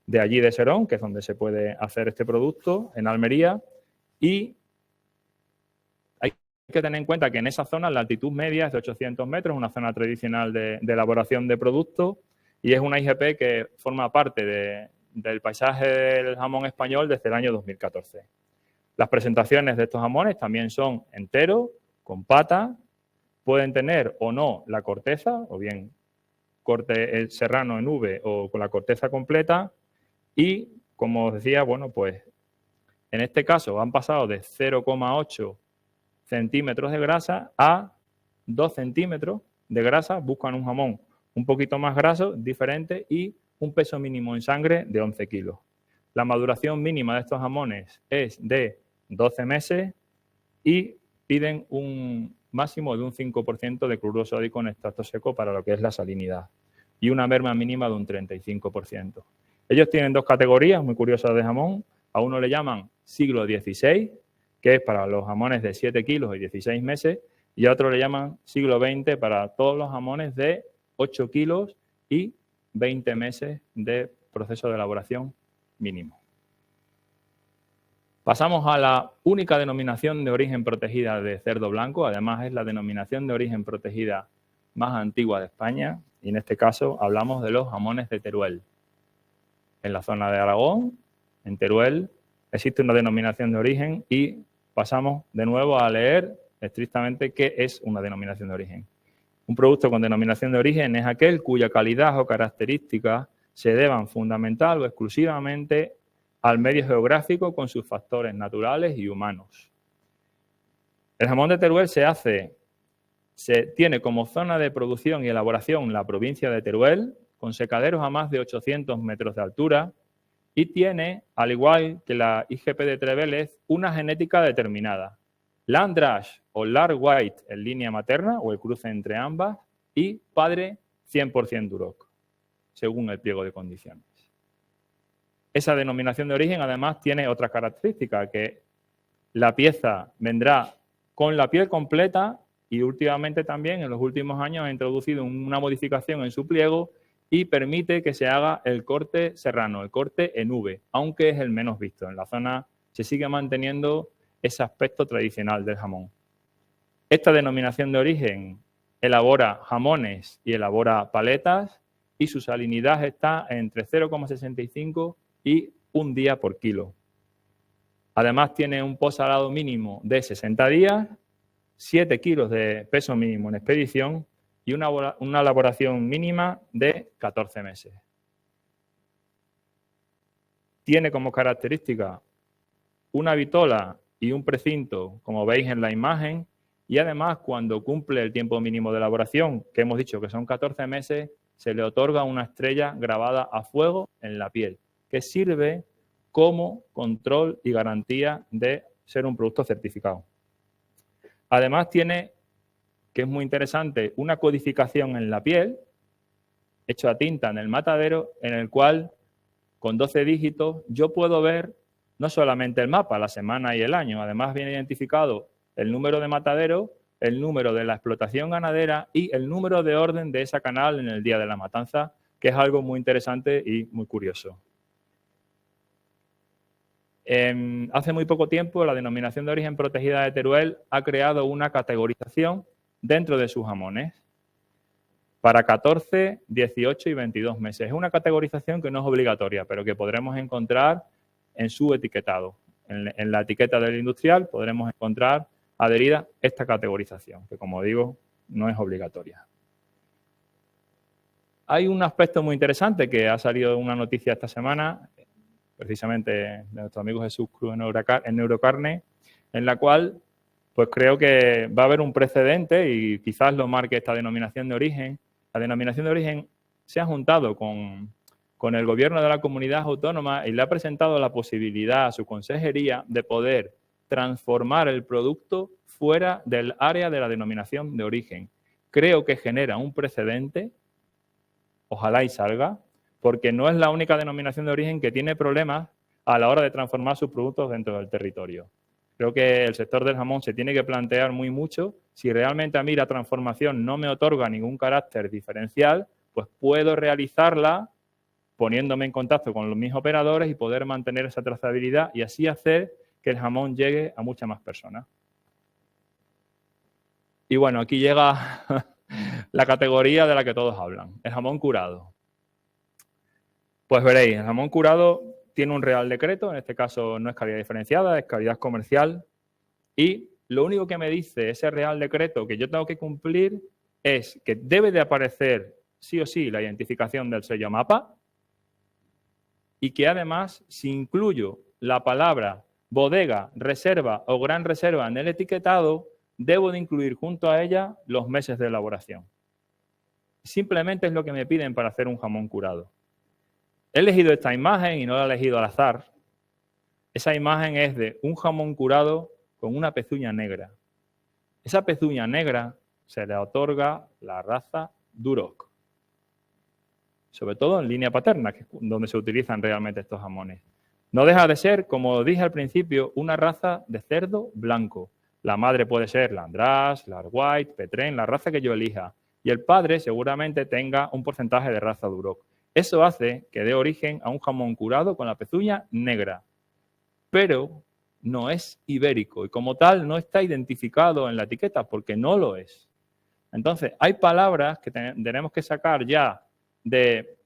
de allí de Serón, que es donde se puede hacer este producto, en Almería, y hay que tener en cuenta que en esa zona la altitud media es de 800 metros, una zona tradicional de elaboración de productos, y es una IGP que forma parte del paisaje del jamón español desde el año 2014. Las presentaciones de estos jamones también son enteros, con pata, pueden tener o no la corteza, o bien corte serrano en V o con la corteza completa, y como os decía, bueno, pues en este caso han pasado de 0,8 centímetros de grasa a 2 centímetros de grasa, buscan un jamón un poquito más graso, diferente, y un peso mínimo en sangre de 11 kilos. La maduración mínima de estos jamones es de 12 meses y piden un máximo de un 5% de cloruro sódico en extracto seco para lo que es la salinidad y una merma mínima de un 35%. Ellos tienen dos categorías muy curiosas de jamón. A uno le llaman siglo XVI, que es para los jamones de 7 kilos y 16 meses, y a otro le llaman siglo XX para todos los jamones de 8 kilos y 20 meses de proceso de elaboración mínimo. Pasamos a la única denominación de origen protegida de cerdo blanco. Además, es la denominación de origen protegida más antigua de España, y en este caso hablamos de los jamones de Teruel. En la zona de Aragón, en Teruel, existe una denominación de origen y pasamos de nuevo a leer estrictamente qué es una denominación de origen. Un producto con denominación de origen es aquel cuya calidad o características se deban fundamental o exclusivamente al medio geográfico con sus factores naturales y humanos. El jamón de Teruel tiene como zona de producción y elaboración la provincia de Teruel, con secaderos a más de 800 metros de altura, y tiene, al igual que la IGP de Trevélez, una genética determinada. Landrash o Lar White en línea materna, o el cruce entre ambas, y padre 100% Duroc, según el pliego de condiciones. Esa denominación de origen, además, tiene otra característica, que la pieza vendrá con la piel completa y últimamente también, en los últimos años, ha introducido una modificación en su pliego y permite que se haga el corte serrano, el corte en V, aunque es el menos visto. En la zona se sigue manteniendo ese aspecto tradicional del jamón. Esta denominación de origen elabora jamones y elabora paletas, y su salinidad está entre 0,65 y 1 día por kilo. Además tiene un postsalado mínimo de 60 días, 7 kilos de peso mínimo en expedición y una elaboración mínima de 14 meses. Tiene como característica una vitola y un precinto, como veis en la imagen, y además cuando cumple el tiempo mínimo de elaboración, que hemos dicho que son 14 meses, se le otorga una estrella grabada a fuego en la piel, que sirve como control y garantía de ser un producto certificado. Además tiene, que es muy interesante, una codificación en la piel, hecho a tinta en el matadero, en el cual con 12 dígitos yo puedo ver no solamente el mapa, la semana y el año, además viene identificado el número de matadero, el número de la explotación ganadera y el número de orden de esa canal en el día de la matanza, que es algo muy interesante y muy curioso. Hace muy poco tiempo la denominación de origen protegida de Teruel ha creado una categorización dentro de sus jamones para 14, 18 y 22 meses. Es una categorización que no es obligatoria, pero que podremos encontrar en su etiquetado. En la etiqueta del industrial podremos encontrar adherida esta categorización, que como digo, no es obligatoria. Hay un aspecto muy interesante que ha salido una noticia esta semana, precisamente de nuestro amigo Jesús Cruz en Neurocarne, en la cual pues creo que va a haber un precedente y quizás lo marque esta denominación de origen. La denominación de origen se ha juntado con el gobierno de la comunidad autónoma y le ha presentado la posibilidad a su consejería de poder transformar el producto fuera del área de la denominación de origen. Creo que genera un precedente, ojalá y salga, porque no es la única denominación de origen que tiene problemas a la hora de transformar sus productos dentro del territorio. Creo que el sector del jamón se tiene que plantear muy mucho si realmente a mí la transformación no me otorga ningún carácter diferencial, pues puedo realizarla poniéndome en contacto con los mis operadores y poder mantener esa trazabilidad y así hacer que el jamón llegue a muchas más personas. Y bueno, aquí llega la categoría de la que todos hablan, el jamón curado. Pues veréis, el jamón curado tiene un real decreto, en este caso no es calidad diferenciada, es calidad comercial. Y lo único que me dice ese real decreto que yo tengo que cumplir es que debe de aparecer sí o sí la identificación del sello MAPA y que además, si incluyo la palabra bodega, reserva o gran reserva en el etiquetado, debo de incluir junto a ella los meses de elaboración. Simplemente es lo que me piden para hacer un jamón curado. He elegido esta imagen y no la he elegido al azar. Esa imagen es de un jamón curado con una pezuña negra. Esa pezuña negra se le otorga la raza Duroc. Sobre todo en línea paterna, que es donde se utilizan realmente estos jamones. No deja de ser, como dije al principio, una raza de cerdo blanco. La madre puede ser Landrasse, White, Petrén, la raza que yo elija. Y el padre seguramente tenga un porcentaje de raza Duroc. Eso hace que dé origen a un jamón curado con la pezuña negra. Pero no es ibérico y como tal no está identificado en la etiqueta porque no lo es. Entonces, hay palabras que tenemos que sacar ya de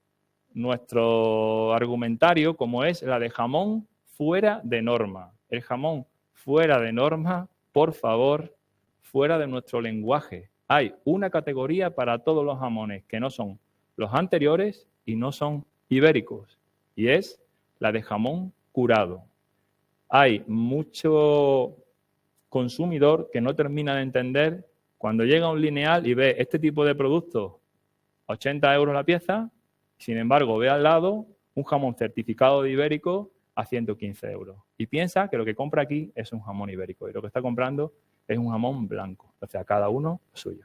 nuestro argumentario, como es la de jamón fuera de norma. El jamón fuera de norma, por favor, fuera de nuestro lenguaje. Hay una categoría para todos los jamones que no son los anteriores y no son ibéricos, y es la de jamón curado. Hay mucho consumidor que no termina de entender cuando llega a un lineal y ve este tipo de productos 80 euros la pieza, sin embargo ve al lado un jamón certificado de ibérico a 115 euros y piensa que lo que compra aquí es un jamón ibérico y lo que está comprando es un jamón blanco, o sea, cada uno suyo.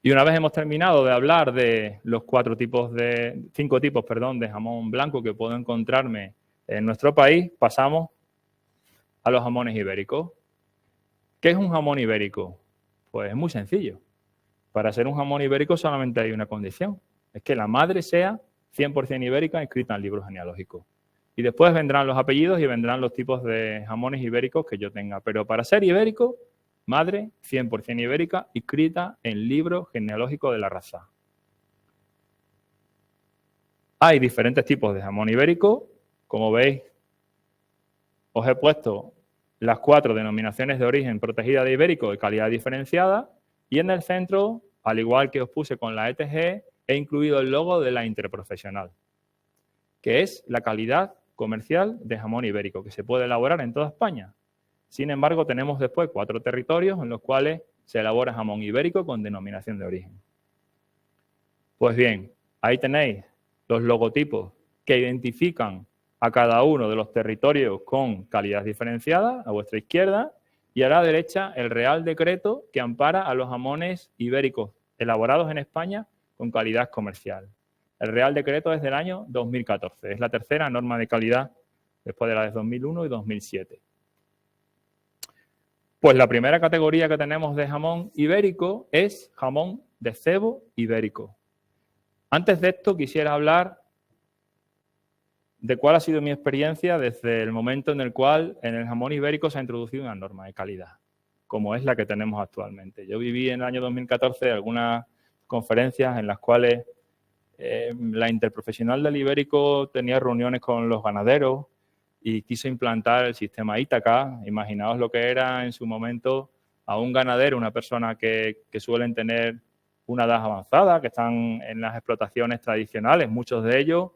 Y una vez hemos terminado de hablar de los cinco tipos de jamón blanco que puedo encontrarme en nuestro país, pasamos a los jamones ibéricos. ¿Qué es un jamón ibérico? Pues es muy sencillo. Para ser un jamón ibérico solamente hay una condición, es que la madre sea 100% ibérica inscrita en libros genealógicos. Y después vendrán los apellidos y vendrán los tipos de jamones ibéricos que yo tenga. Pero para ser ibérico, madre 100% ibérica inscrita en libro genealógico de la raza. Hay diferentes tipos de jamón ibérico. Como veis, os he puesto las 4 denominaciones de origen protegida de ibérico y calidad diferenciada. Y en el centro, al igual que os puse con la ETG, he incluido el logo de la interprofesional, que es la calidad comercial de jamón ibérico, que se puede elaborar en toda España. Sin embargo, tenemos después 4 territorios en los cuales se elabora jamón ibérico con denominación de origen. Pues bien, ahí tenéis los logotipos que identifican a cada uno de los territorios con calidad diferenciada, a vuestra izquierda, y a la derecha el Real Decreto que ampara a los jamones ibéricos elaborados en España con calidad comercial. El Real Decreto es del año 2014, es la tercera norma de calidad después de la de 2001 y 2007. Pues la primera categoría que tenemos de jamón ibérico es jamón de cebo ibérico. Antes de esto quisiera hablar de cuál ha sido mi experiencia desde el momento en el cual en el jamón ibérico se ha introducido una norma de calidad, como es la que tenemos actualmente. Yo viví en el año 2014 algunas conferencias en las cuales la interprofesional del ibérico tenía reuniones con los ganaderos y quiso implantar el sistema Ítaca. Imaginaos lo que era en su momento a un ganadero, una persona que suelen tener una edad avanzada, que están en las explotaciones tradicionales, muchos de ellos,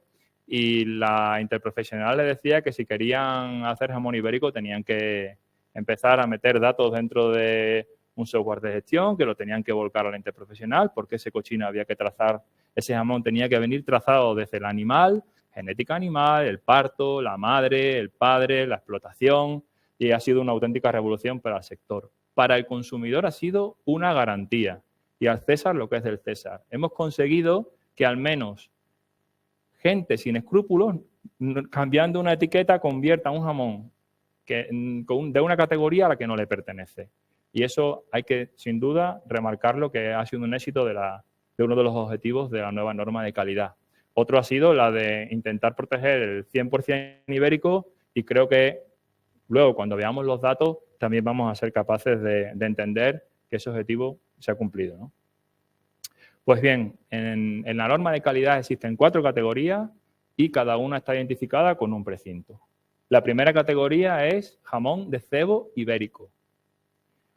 y la interprofesional le decía que si querían hacer jamón ibérico tenían que empezar a meter datos dentro de un software de gestión que lo tenían que volcar a la interprofesional, porque ese cochino había que trazar, ese jamón tenía que venir trazado desde el animal, genética animal, el parto, la madre, el padre, la explotación, y ha sido una auténtica revolución para el sector. Para el consumidor ha sido una garantía, y al César lo que es del César. Hemos conseguido que al menos gente sin escrúpulos, cambiando una etiqueta, convierta un jamón de una categoría a la que no le pertenece. Y eso hay que, sin duda, remarcarlo, que ha sido un éxito de uno de los objetivos de la nueva norma de calidad. Otro ha sido la de intentar proteger el 100% ibérico, y creo que luego, cuando veamos los datos, también vamos a ser capaces de entender que ese objetivo se ha cumplido, ¿no? Pues bien, en la norma de calidad existen 4 categorías y cada una está identificada con un precinto. La primera categoría es jamón de cebo ibérico.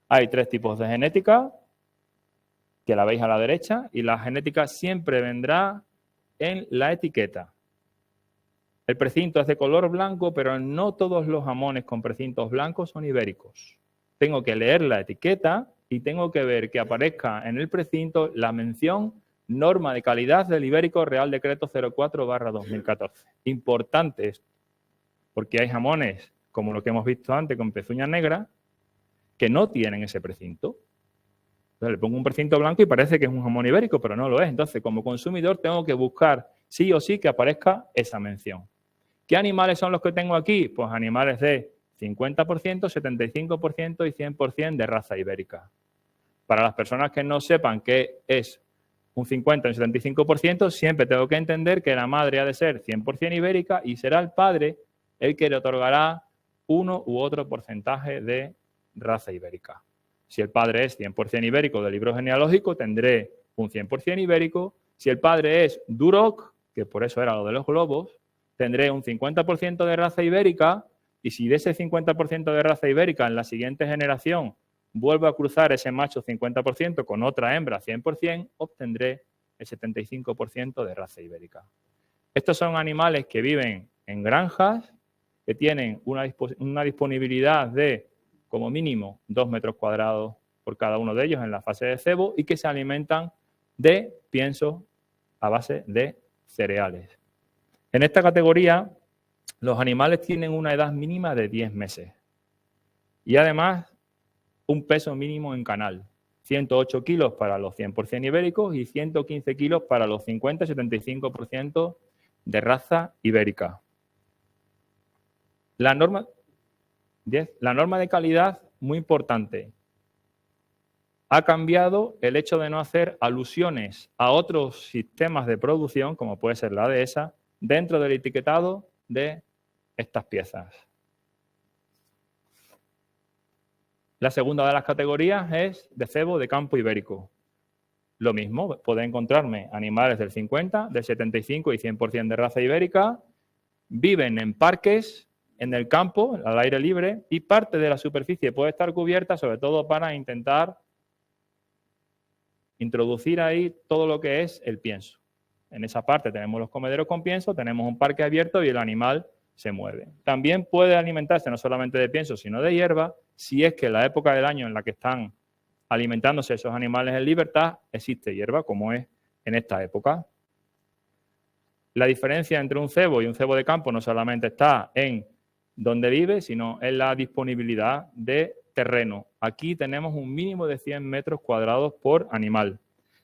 Hay 3 tipos de genética, que la veis a la derecha, y la genética siempre vendrá en la etiqueta. El precinto es de color blanco, pero no todos los jamones con precintos blancos son ibéricos. Tengo que leer la etiqueta y tengo que ver que aparezca en el precinto la mención norma de calidad del ibérico Real Decreto 04/2014. Importante esto, porque hay jamones, como lo que hemos visto antes con pezuñas negras, que no tienen ese precinto. Entonces le pongo un precinto blanco y parece que es un jamón ibérico, pero no lo es. Entonces, como consumidor, tengo que buscar sí o sí que aparezca esa mención. ¿Qué animales son los que tengo aquí? Pues animales de 50%, 75% y 100% de raza ibérica. Para las personas que no sepan qué es un 50 y un 75%, siempre tengo que entender que la madre ha de ser 100% ibérica y será el padre el que le otorgará uno u otro porcentaje de raza ibérica. Si el padre es 100% ibérico del libro genealógico, tendré un 100% ibérico. Si el padre es Duroc, que por eso era lo de los globos, tendré un 50% de raza ibérica, y si de ese 50% de raza ibérica en la siguiente generación vuelvo a cruzar ese macho 50% con otra hembra 100%, obtendré el 75% de raza ibérica. Estos son animales que viven en granjas, que tienen una disponibilidad de como mínimo 2 metros cuadrados por cada uno de ellos en la fase de cebo, y que se alimentan de pienso a base de cereales. En esta categoría, los animales tienen una edad mínima de 10 meses y además un peso mínimo en canal, 108 kilos para los 100% ibéricos y 115 kilos para los 50 y 75% de raza ibérica. La norma de calidad, muy importante, ha cambiado el hecho de no hacer alusiones a otros sistemas de producción, como puede ser la dehesa, dentro del etiquetado de estas piezas. La segunda de las categorías es de cebo de campo ibérico. Lo mismo, puedo encontrarme animales del 50, del 75 y 100% de raza ibérica, viven en parques, en el campo, al aire libre, y parte de la superficie puede estar cubierta, sobre todo para intentar introducir ahí todo lo que es el pienso. En esa parte tenemos los comederos con pienso, tenemos un parque abierto y el animal se mueve. También puede alimentarse no solamente de pienso, sino de hierba, si es que en la época del año en la que están alimentándose esos animales en libertad existe hierba, como es en esta época. La diferencia entre un cebo y un cebo de campo no solamente está en dónde vive, sino en la disponibilidad de terreno. Aquí tenemos un mínimo de 100 metros cuadrados por animal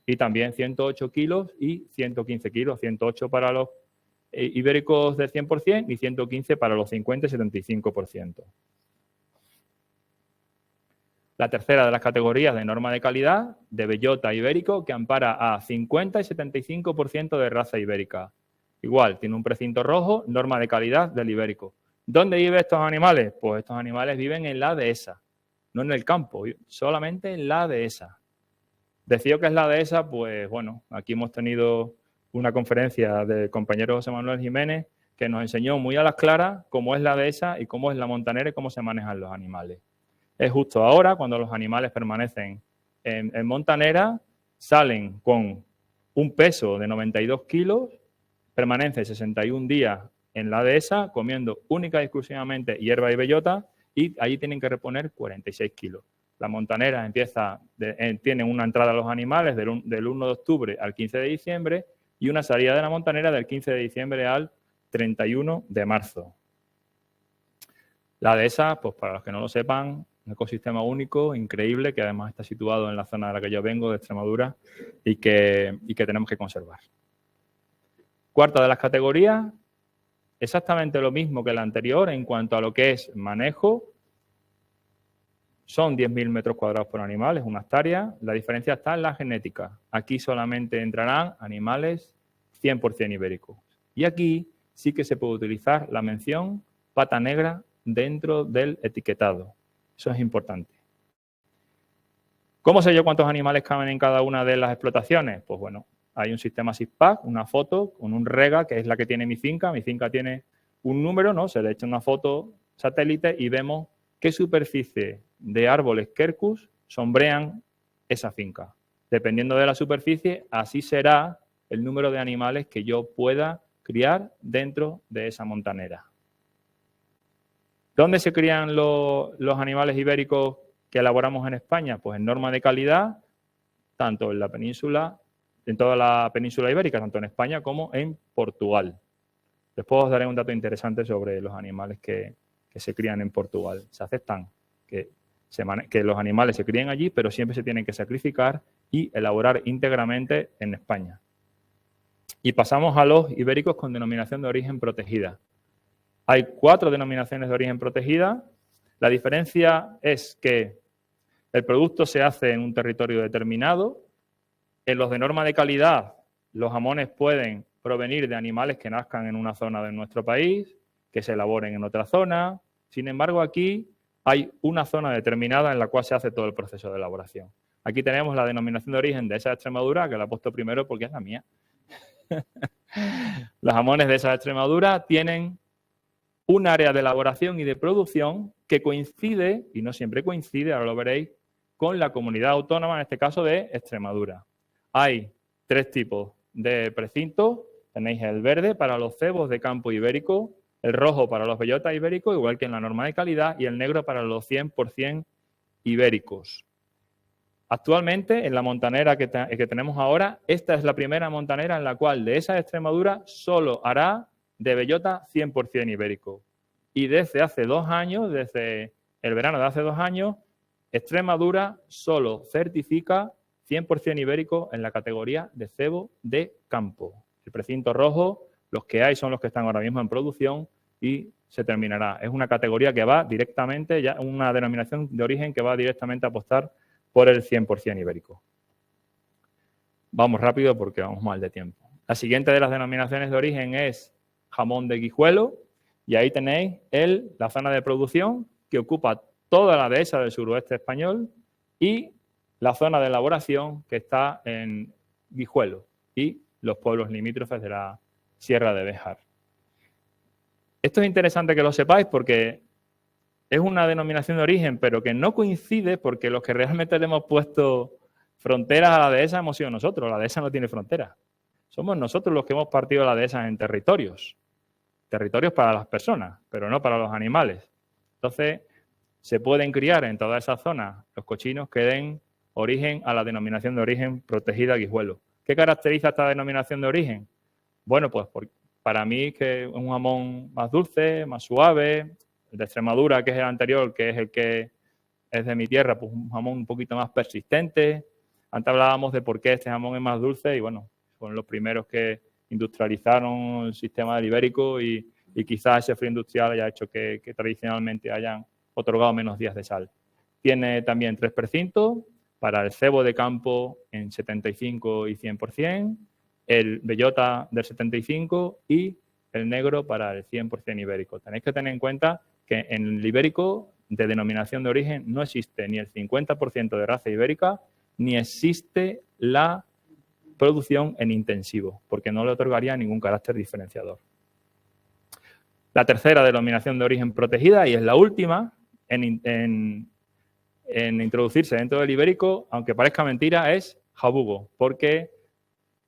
y también 108 kilos y 115 kilos, 108 para los ibéricos del 100% y 115 para los 50 y 75%. La tercera de las categorías de norma de calidad de bellota ibérico, que ampara a 50 y 75% de raza ibérica. Igual, tiene un precinto rojo, norma de calidad del ibérico. ¿Dónde viven estos animales? Pues estos animales viven en la dehesa, no en el campo, solamente en la dehesa. Decía que es la dehesa, pues bueno, aquí hemos tenido una conferencia del compañero José Manuel Jiménez que nos enseñó muy a las claras cómo es la dehesa y cómo es la montanera y cómo se manejan los animales. Es justo ahora, cuando los animales permanecen en montanera, salen con un peso de 92 kilos, permanecen 61 días en la dehesa, comiendo única y exclusivamente hierba y bellota, y allí tienen que reponer 46 kilos. La montanera tiene una entrada a los animales del 1 de octubre al 15 de diciembre y una salida de la montanera del 15 de diciembre al 31 de marzo. La dehesa, pues para los que no lo sepan, un ecosistema único, increíble, que además está situado en la zona de la que yo vengo, de Extremadura, y que tenemos que conservar. Cuarta de las categorías, exactamente lo mismo que la anterior en cuanto a lo que es manejo. Son 10.000 metros cuadrados por animal, es una hectárea. La diferencia está en la genética. Aquí solamente entrarán animales 100% ibéricos. Y aquí sí que se puede utilizar la mención pata negra dentro del etiquetado. Eso es importante. ¿Cómo sé yo cuántos animales caben en cada una de las explotaciones? Pues bueno, hay un sistema SIGPAC, una foto con un rega, que es la que tiene mi finca. Mi finca tiene un número, ¿no? Se le echa una foto satélite y vemos qué superficie de árboles quercus sombrean esa finca. Dependiendo de la superficie, así será el número de animales que yo pueda criar dentro de esa montanera. ¿Dónde se crían los animales ibéricos que elaboramos en España? Pues en norma de calidad, tanto en la península, en toda la península ibérica, tanto en España como en Portugal. Después os daré un dato interesante sobre los animales que se crían en Portugal. Se aceptan que los animales se críen allí, pero siempre se tienen que sacrificar y elaborar íntegramente en España. Y pasamos a los ibéricos con denominación de origen protegida. Hay 4 denominaciones de origen protegida. La diferencia es que el producto se hace en un territorio determinado. En los de norma de calidad, los jamones pueden provenir de animales que nazcan en una zona de nuestro país, que se elaboren en otra zona. Sin embargo, aquí hay una zona determinada en la cual se hace todo el proceso de elaboración. Aquí tenemos la denominación de origen de esa Extremadura, que la he puesto primero porque es la mía. Los jamones de esa Extremadura tienen un área de elaboración y de producción que coincide, y no siempre coincide, ahora lo veréis, con la comunidad autónoma, en este caso de Extremadura. Hay 3 tipos de precintos. Tenéis el verde para los cebos de campo ibérico, el rojo para los bellotas ibéricos, igual que en la norma de calidad, y el negro para los 100% ibéricos. Actualmente, en la montanera que tenemos ahora, esta es la primera montanera en la cual de esa Extremadura solo hará de bellota 100% ibérico. Y desde hace 2 años, desde el verano de hace 2 años, Extremadura solo certifica 100% ibérico en la categoría de cebo de campo. El precinto rojo, los que hay son los que están ahora mismo en producción y se terminará. Es una categoría que va directamente, ya una denominación de origen que va directamente a apostar por el 100% ibérico. Vamos rápido porque vamos mal de tiempo. La siguiente de las denominaciones de origen es jamón de Guijuelo y ahí tenéis la zona de producción que ocupa toda la dehesa del suroeste español y la zona de elaboración que está en Guijuelo y los pueblos limítrofes de la Sierra de Béjar. Esto es interesante que lo sepáis porque es una denominación de origen, pero que no coincide porque los que realmente le hemos puesto fronteras a la dehesa hemos sido nosotros. La dehesa no tiene fronteras. Somos nosotros los que hemos partido la dehesa en territorios. Territorios para las personas, pero no para los animales. Entonces, se pueden criar en toda esa zona los cochinos que den origen a la denominación de origen protegida Guijuelo. ¿Qué caracteriza esta denominación de origen? Bueno, pues para mí que es un jamón más dulce, más suave. El de Extremadura, que es el anterior, que es el que es de mi tierra, pues un jamón un poquito más persistente. Antes hablábamos de por qué este jamón es más dulce y bueno, fueron los primeros que industrializaron el sistema del ibérico y quizás ese frío industrial haya hecho que tradicionalmente hayan otorgado menos días de sal. Tiene también 3 precintos para el cebo de campo en 75 y 100%, el bellota del 75 y el negro para el 100% ibérico. Tenéis que tener en cuenta que en el ibérico de denominación de origen no existe ni el 50% de raza ibérica, ni existe la producción en intensivo, porque no le otorgaría ningún carácter diferenciador. La tercera denominación de origen protegida, y es la última en introducirse dentro del ibérico, aunque parezca mentira, es jabugo, porque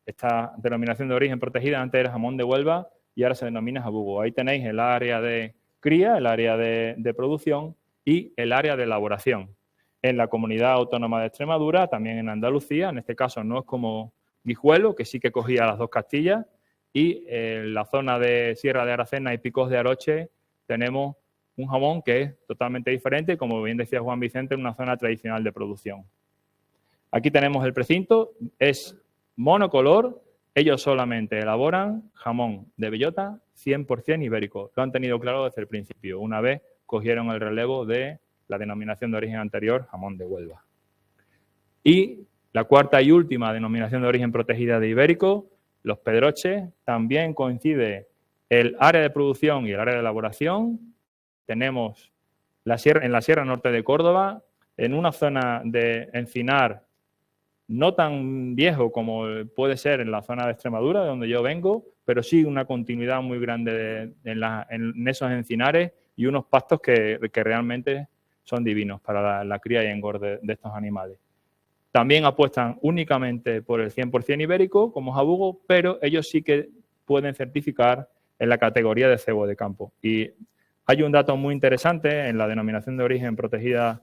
esta denominación de origen protegida antes era jamón de Huelva y ahora se denomina jabugo. Ahí tenéis el área de cría, el área de producción y el área de elaboración. En la Comunidad Autónoma de Extremadura, también en Andalucía, en este caso no es como Guijuelo, que sí que cogía las dos Castillas, y en la zona de Sierra de Aracena y Picos de Aroche tenemos un jamón que es totalmente diferente, como bien decía Juan Vicente, en una zona tradicional de producción. Aquí tenemos el precinto, es monocolor, ellos solamente elaboran jamón de bellota 100% ibérico. Lo han tenido claro desde el principio, una vez cogieron el relevo de la denominación de origen anterior, jamón de Huelva. Y la cuarta y última denominación de origen protegida de ibérico, los Pedroches, también coincide el área de producción y el área de elaboración. Tenemos en la Sierra Norte de Córdoba, en una zona de encinar no tan viejo como puede ser en la zona de Extremadura, de donde yo vengo, pero sí una continuidad muy grande en esos encinares y unos pastos que realmente son divinos para la cría y engorde de estos animales. También apuestan únicamente por el 100% ibérico, como jabugo, pero ellos sí que pueden certificar en la categoría de cebo de campo. Y hay un dato muy interesante en la denominación de origen protegida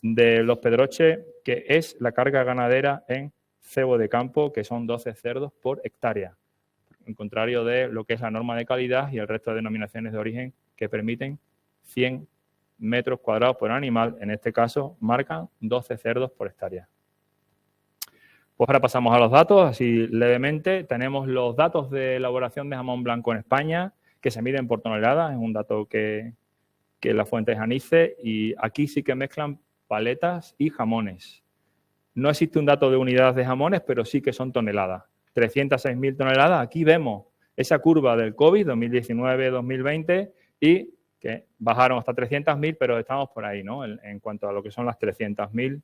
de los Pedroches, que es la carga ganadera en cebo de campo, que son 12 cerdos por hectárea, en contrario de lo que es la norma de calidad y el resto de denominaciones de origen que permiten 100 metros cuadrados por animal. En este caso, marcan 12 cerdos por hectárea. Pues ahora pasamos a los datos, así levemente. Tenemos los datos de elaboración de jamón blanco en España, que se miden por toneladas, es un dato que la fuente es ANICE, y aquí sí que mezclan paletas y jamones. No existe un dato de unidades de jamones, pero sí que son toneladas. 306.000 toneladas. Aquí vemos esa curva del COVID, 2019-2020, y que bajaron hasta 300.000, pero estamos por ahí, ¿no? En cuanto a lo que son las 300.000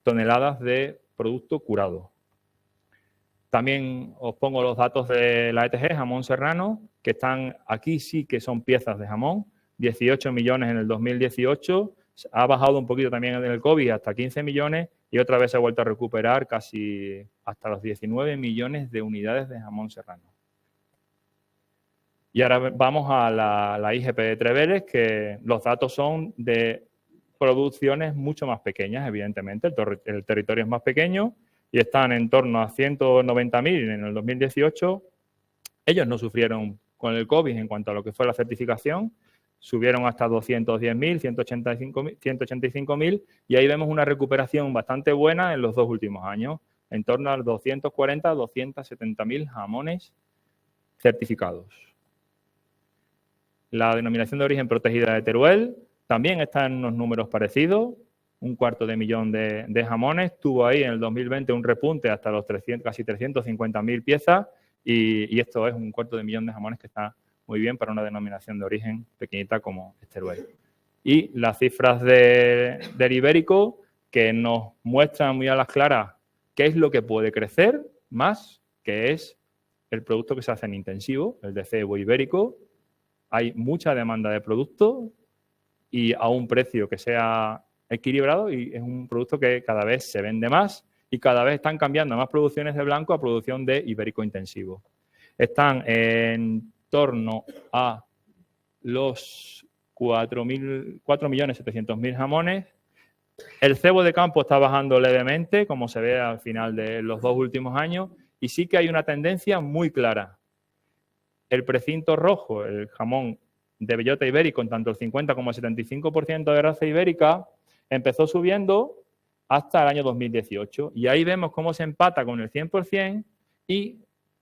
toneladas de producto curado. También os pongo los datos de la ETG, jamón serrano, que están aquí, sí que son piezas de jamón. 18 millones en el 2018, ha bajado un poquito también en el COVID hasta 15 millones y otra vez se ha vuelto a recuperar casi hasta los 19 millones de unidades de jamón serrano. Y ahora vamos a la IGP de Treveles, que los datos son de producciones mucho más pequeñas, evidentemente, el territorio es más pequeño y están en torno a 190.000 en el 2018. Ellos no sufrieron con el COVID en cuanto a lo que fue la certificación, subieron hasta 210.000, 185.000 y ahí vemos una recuperación bastante buena en los dos últimos años, en torno a 240, 270.000 jamones certificados. La denominación de origen protegida de Teruel también está en unos números parecidos, 250.000 de jamones, tuvo ahí en el 2020 un repunte hasta los casi 350.000 piezas y esto es 250.000 de jamones que está muy bien para una denominación de origen pequeñita como Teruel. Y las cifras del ibérico que nos muestran muy a las claras qué es lo que puede crecer más, que es el producto que se hace en intensivo, el de cebo ibérico. Hay mucha demanda de producto y a un precio que sea equilibrado y es un producto que cada vez se vende más y cada vez están cambiando más producciones de blanco a producción de ibérico intensivo. Están en torno a los 4.700.000 jamones. El cebo de campo está bajando levemente, como se ve al final de los dos últimos años, y sí que hay una tendencia muy clara. El precinto rojo, el jamón de bellota ibérico, en tanto el 50 como el 75% de raza ibérica, empezó subiendo hasta el año 2018. Y ahí vemos cómo se empata con el 100% y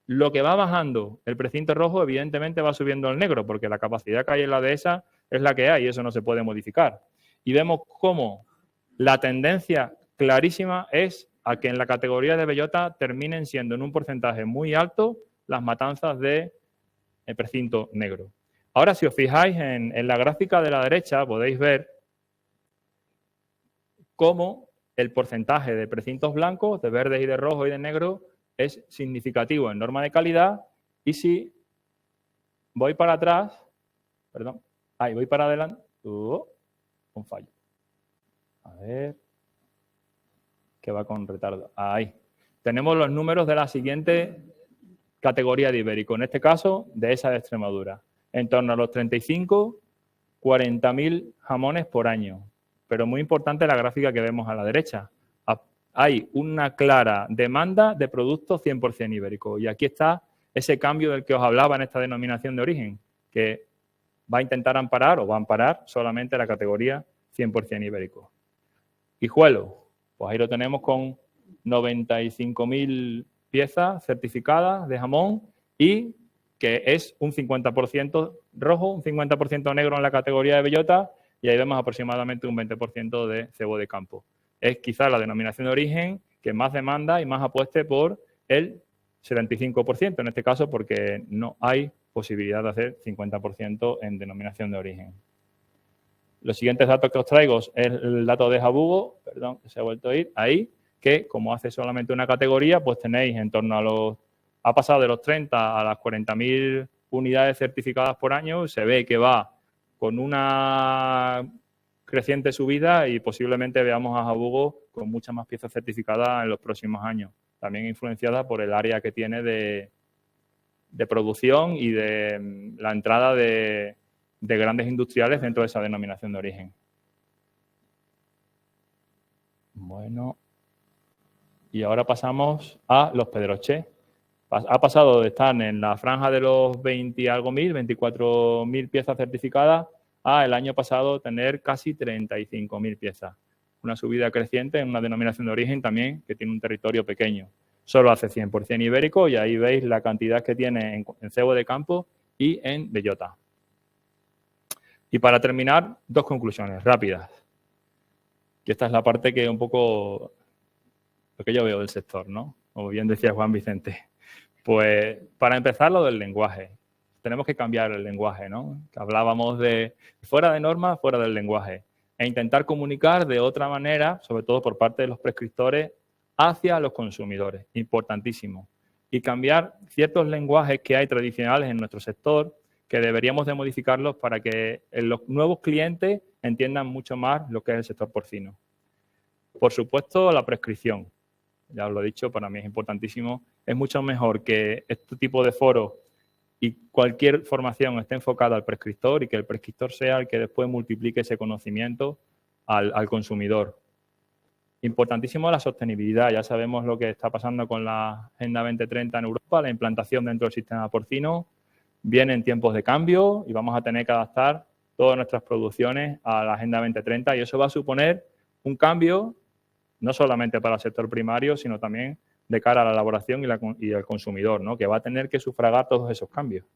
lo que va bajando el precinto rojo, evidentemente va subiendo el negro, porque la capacidad que hay en la dehesa es la que hay y eso no se puede modificar. Y vemos cómo la tendencia clarísima es a que en la categoría de bellota terminen siendo en un porcentaje muy alto las matanzas de precinto negro. Ahora, si os fijáis en la gráfica de la derecha, podéis ver cómo el porcentaje de precintos blancos, de verdes y de rojo y de negro, es significativo en norma de calidad. Y si voy para atrás, perdón, ahí voy para adelante, un fallo. A ver, que va con retardo. Ahí. Tenemos los números de la siguiente categoría de ibérico, en este caso de esa de Extremadura. En torno a los 35 40.000 jamones por año. Pero muy importante la gráfica que vemos a la derecha. Hay una clara demanda de productos 100% ibéricos. Y aquí está ese cambio del que os hablaba en esta denominación de origen, que va a intentar amparar o va a amparar solamente la categoría 100% ibérico. Guijuelo, pues ahí lo tenemos con 95.000 piezas certificadas de jamón y que es un 50% rojo, un 50% negro en la categoría de bellota y ahí vemos aproximadamente un 20% de cebo de campo. Es quizás la denominación de origen que más demanda y más apueste por el 75%, en este caso porque no hay posibilidad de hacer 50% en denominación de origen. Los siguientes datos que os traigo es el dato de Jabugo, perdón, que se ha vuelto a ir, ahí, que como hace solamente una categoría, pues tenéis en torno a los... Ha pasado de los 30 a las 40.000 unidades certificadas por año, se ve que va con una creciente subida y posiblemente veamos a Jabugo con muchas más piezas certificadas en los próximos años, también influenciada por el área que tiene de producción y de la entrada de grandes industriales dentro de esa denominación de origen. Bueno, y ahora pasamos a los Pedroche. Ha pasado de estar en la franja de los 20 y algo mil, 24.000 piezas certificadas, a el año pasado tener casi 35.000 piezas. Una subida creciente en una denominación de origen también que tiene un territorio pequeño. Solo hace 100% ibérico y ahí veis la cantidad que tiene en cebo de campo y en bellota. Y para terminar, dos conclusiones rápidas. Que esta es la parte que un poco lo que yo veo del sector, ¿no? Como bien decía Juan Vicente. Pues para empezar lo del lenguaje. Tenemos que cambiar el lenguaje, ¿no? Que hablábamos de fuera de norma, fuera del lenguaje. E intentar comunicar de otra manera, sobre todo por parte de los prescriptores, hacia los consumidores. Importantísimo. Y cambiar ciertos lenguajes que hay tradicionales en nuestro sector que deberíamos de modificarlos para que los nuevos clientes entiendan mucho más lo que es el sector porcino. Por supuesto, la prescripción. Ya os lo he dicho, para mí es importantísimo. Es mucho mejor que este tipo de foros y cualquier formación esté enfocada al prescriptor y que el prescriptor sea el que después multiplique ese conocimiento al consumidor. Importantísimo la sostenibilidad. Ya sabemos lo que está pasando con la Agenda 2030 en Europa, la implantación dentro del sistema porcino. Vienen tiempos de cambio y vamos a tener que adaptar todas nuestras producciones a la Agenda 2030 y eso va a suponer un cambio no solamente para el sector primario, sino también de cara a la elaboración y al consumidor, ¿no? Que va a tener que sufragar todos esos cambios.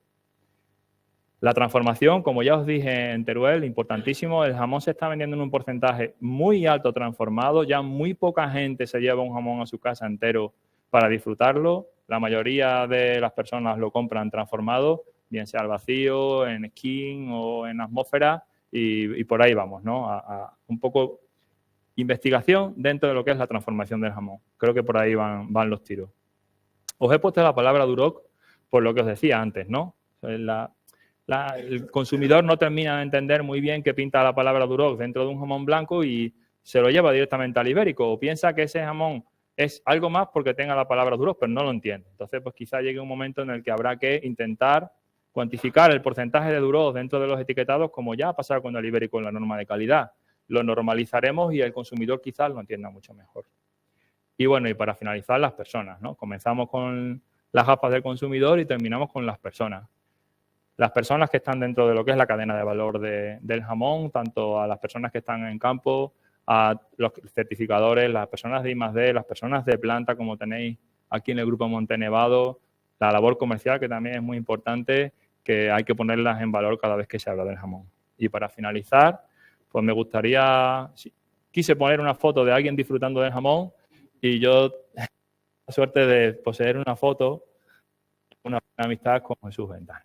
La transformación, como ya os dije en Teruel, importantísimo, el jamón se está vendiendo en un porcentaje muy alto transformado, ya muy poca gente se lleva un jamón a su casa entero para disfrutarlo, la mayoría de las personas lo compran transformado, bien sea al vacío, en skin o en atmósfera, y por ahí vamos, ¿no? A un poco investigación dentro de lo que es la transformación del jamón. Creo que por ahí van los tiros. Os he puesto la palabra Duroc por lo que os decía antes, ¿no? El consumidor no termina de entender muy bien qué pinta la palabra Duroc dentro de un jamón blanco y se lo lleva directamente al ibérico o piensa que ese jamón es algo más porque tenga la palabra Duroc, pero no lo entiende. Entonces, pues quizá llegue un momento en el que habrá que intentar cuantificar el porcentaje de Duroc dentro de los etiquetados como ya ha pasado con el ibérico en la norma de calidad. Lo normalizaremos y el consumidor quizás lo entienda mucho mejor. Y bueno, y para finalizar, las personas, ¿no? Comenzamos con las gafas del consumidor y terminamos con las personas. Las personas que están dentro de lo que es la cadena de valor del jamón, tanto a las personas que están en campo, a los certificadores, las personas de I+D, las personas de planta, como tenéis aquí en el Grupo Montenevado, la labor comercial, que también es muy importante, que hay que ponerlas en valor cada vez que se habla del jamón. Y para finalizar, pues me gustaría, quise poner una foto de alguien disfrutando del jamón y yo la suerte de poseer una foto, una amistad con Jesús Ventana.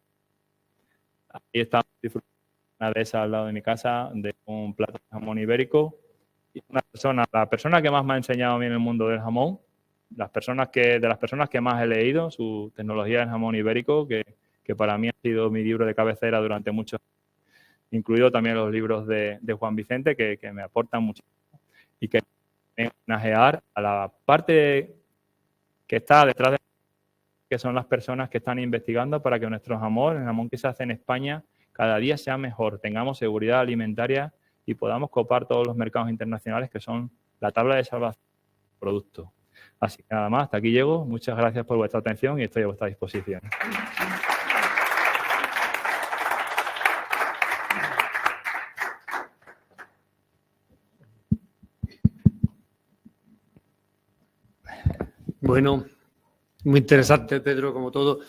Ahí estamos disfrutando una de esas al lado de mi casa, de un plato de jamón ibérico. Y la persona que más me ha enseñado a mí en el mundo del jamón, de las personas que más he leído, su tecnología del jamón ibérico, que para mí ha sido mi libro de cabecera durante muchos años, incluido también los libros de Juan Vicente, que me aportan mucho. Y que homenajear a la parte que está detrás de que son las personas que están investigando para que nuestro jamón, el jamón que se hace en España, cada día sea mejor, tengamos seguridad alimentaria y podamos copar todos los mercados internacionales que son la tabla de salvación del producto. Así que nada más, hasta aquí llego. Muchas gracias por vuestra atención y estoy a vuestra disposición. Bueno, muy interesante, Pedro, como todo.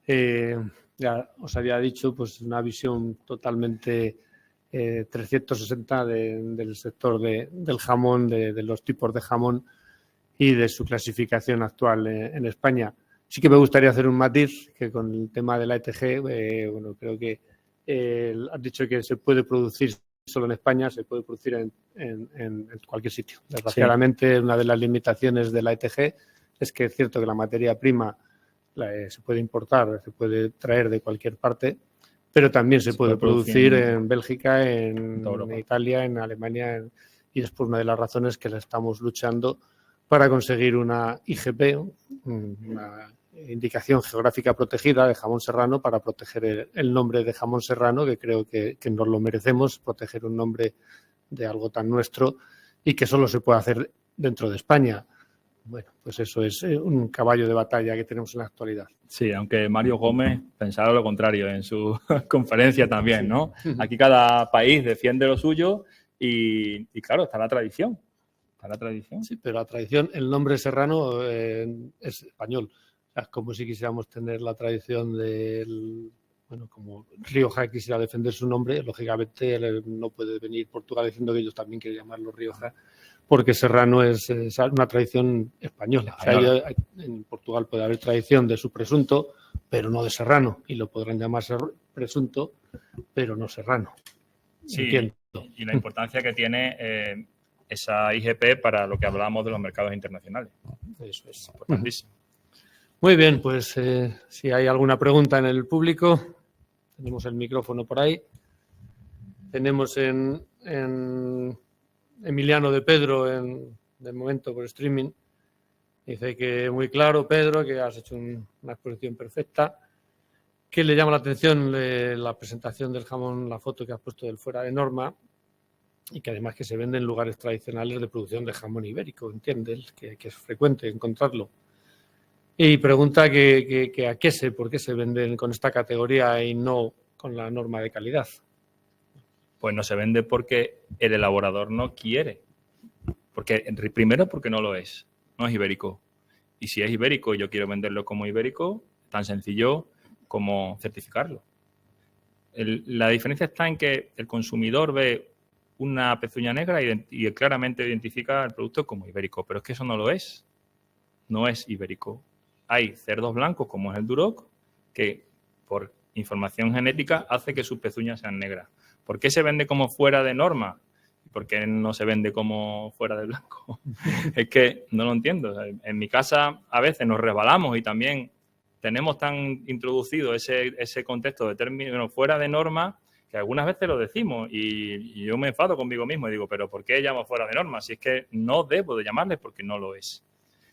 Ya os había dicho, pues una visión totalmente 360 del sector del jamón, de los tipos de jamón y de su clasificación actual en España. Sí que me gustaría hacer un matiz, que con el tema de la ETG, bueno, creo que has dicho que se puede producir solo en España, se puede producir en cualquier sitio. Desgraciadamente, sí. Una de las limitaciones de la ETG es que es cierto que la materia prima se puede importar, se puede traer de cualquier parte, pero también se puede producir en Bélgica, en Italia, en Alemania, y es por una de las razones que le estamos luchando para conseguir una IGP, una indicación geográfica protegida de jamón serrano, para proteger el nombre de jamón serrano, que creo que nos lo merecemos, proteger un nombre de algo tan nuestro y que solo se puede hacer dentro de España. Bueno, pues eso es un caballo de batalla que tenemos en la actualidad. Sí, aunque Mario Gómez pensara lo contrario en su conferencia también, ¿no? Aquí cada país defiende lo suyo y claro, está la tradición. Está la tradición. Sí, pero la tradición, el nombre serrano es español. O sea, es como si quisiéramos tener la tradición del... Bueno, como Rioja quisiera defender su nombre, lógicamente no puede venir Portugal diciendo que ellos también quieren llamarlo Rioja, porque serrano es una tradición española. O sea, en Portugal puede haber tradición de su presunto, pero no de serrano, y lo podrán llamar presunto, pero no serrano. Sí, entiendo. Y la importancia que tiene esa IGP para lo que hablamos de los mercados internacionales. Eso es importantísimo. Muy bien, pues si hay alguna pregunta en el público, tenemos el micrófono por ahí. Tenemos en Emiliano de Pedro, de momento por streaming. Dice que muy claro, Pedro, que has hecho una exposición perfecta. ¿Qué le llama la atención la presentación del jamón, la foto que has puesto del fuera de norma? Y que además que se vende en lugares tradicionales de producción de jamón ibérico, ¿entiendes? Que es frecuente encontrarlo. Y pregunta que por qué se venden con esta categoría y no con la norma de calidad. Pues no se vende porque el elaborador no quiere. Primero porque no lo es. No es ibérico. Y si es ibérico y yo quiero venderlo como ibérico, tan sencillo como certificarlo. La diferencia está en que el consumidor ve una pezuña negra y claramente identifica el producto como ibérico. Pero es que eso no lo es. No es ibérico. Hay cerdos blancos, como es el Duroc, que por información genética hace que sus pezuñas sean negras. ¿Por qué se vende como fuera de norma? ¿Por qué no se vende como fuera de blanco? Es que no lo entiendo. O sea, en mi casa a veces nos resbalamos y también tenemos tan introducido ese contexto de término fuera de norma que algunas veces lo decimos y yo me enfado conmigo mismo y digo, ¿pero por qué llamo fuera de norma? Si es que no debo de llamarle porque no lo es.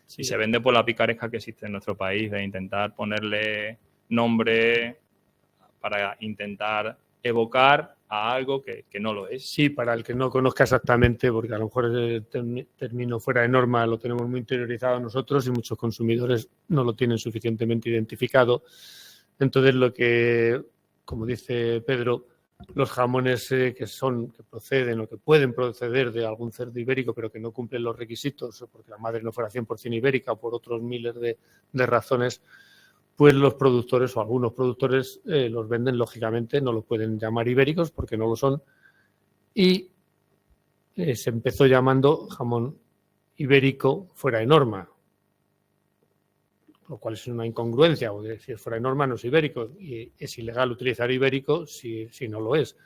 Sí. Y se vende por la picaresca que existe en nuestro país de intentar ponerle nombre para intentar evocar a algo que no lo es. Sí, para el que no conozca exactamente, porque a lo mejor el término fuera de norma lo tenemos muy interiorizado nosotros y muchos consumidores no lo tienen suficientemente identificado. Entonces, lo que, como dice Pedro, los jamones que proceden o que pueden proceder de algún cerdo ibérico, pero que no cumplen los requisitos, porque la madre no fuera 100% ibérica o por otros miles de razones, pues los productores o algunos productores los venden, lógicamente, no los pueden llamar ibéricos porque no lo son, y se empezó llamando jamón ibérico fuera de norma, lo cual es una incongruencia, porque si es fuera de norma no es ibérico, y es ilegal utilizar ibérico si no lo es.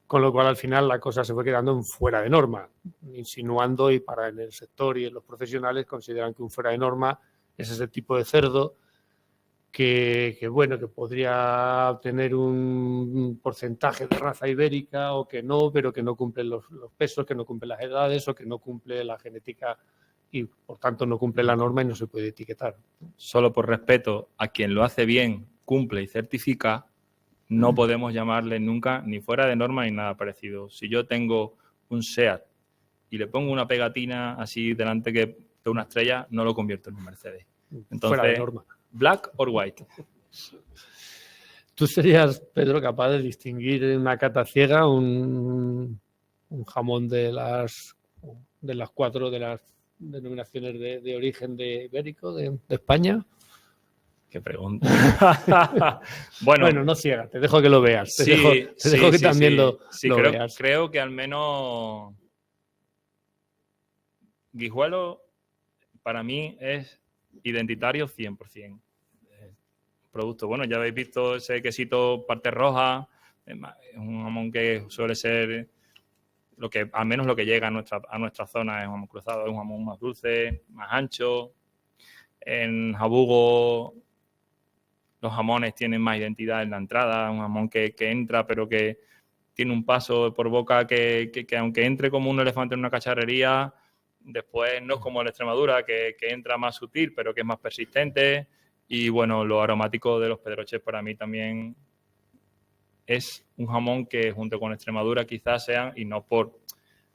Con lo cual, al final, la cosa se fue quedando en fuera de norma, insinuando, y para en el sector y en los profesionales consideran que un fuera de norma es ese tipo de cerdo que podría tener un porcentaje de raza ibérica o que no, pero que no cumple los pesos, que no cumple las edades o que no cumple la genética y, por tanto, no cumple la norma y no se puede etiquetar. Solo por respeto a quien lo hace bien, cumple y certifica, no podemos llamarle nunca ni fuera de norma ni nada parecido. Si yo tengo un SEAT y le pongo una pegatina así delante que de una estrella, no lo convierto en un Mercedes. Entonces, fuera de norma. Black or white. ¿Tú serías, Pedro, capaz de distinguir en una cata ciega un jamón de las 4 de las denominaciones de origen de ibérico de España? Qué pregunta. Bueno, no ciega, te dejo que lo veas. Te dejo que también lo veas. Creo que al menos Guijuelo para mí es identitario 100%. Producto. Bueno, ya habéis visto ese quesito parte roja, es un jamón que suele ser al menos lo que llega a nuestra zona es un jamón cruzado, es un jamón más dulce, más ancho. En Jabugo los jamones tienen más identidad en la entrada, un jamón que entra pero que tiene un paso por boca que aunque entre como un elefante en una cacharrería, después no es como en Extremadura que entra más sutil pero que es más persistente. Y bueno, lo aromático de los Pedroches para mí también es un jamón que junto con Extremadura quizás sean, y no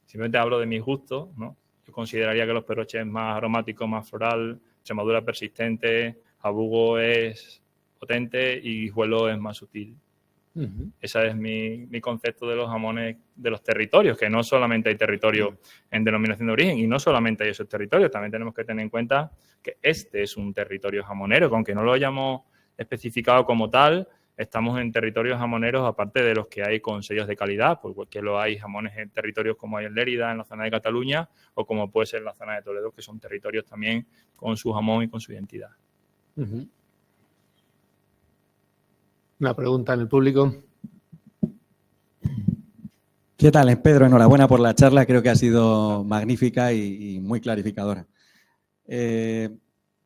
simplemente hablo de mis gustos, ¿no? Yo consideraría que los Pedroches es más aromático, más floral, Extremadura persistente, Jabugo es potente y Guijuelo es más sutil. Uh-huh. Ese es mi concepto de los jamones de los territorios, que no solamente hay territorios en denominación de origen y no solamente hay esos territorios, también tenemos que tener en cuenta que este es un territorio jamonero, que aunque no lo hayamos especificado como tal, estamos en territorios jamoneros aparte de los que hay con sellos de calidad, porque lo hay jamones en territorios como hay en Lérida, en la zona de Cataluña, o como puede ser en la zona de Toledo, que son territorios también con su jamón y con su identidad. Uh-huh. Una pregunta en el público. ¿Qué tal, Pedro? Enhorabuena por la charla. Creo que ha sido magnífica y muy clarificadora.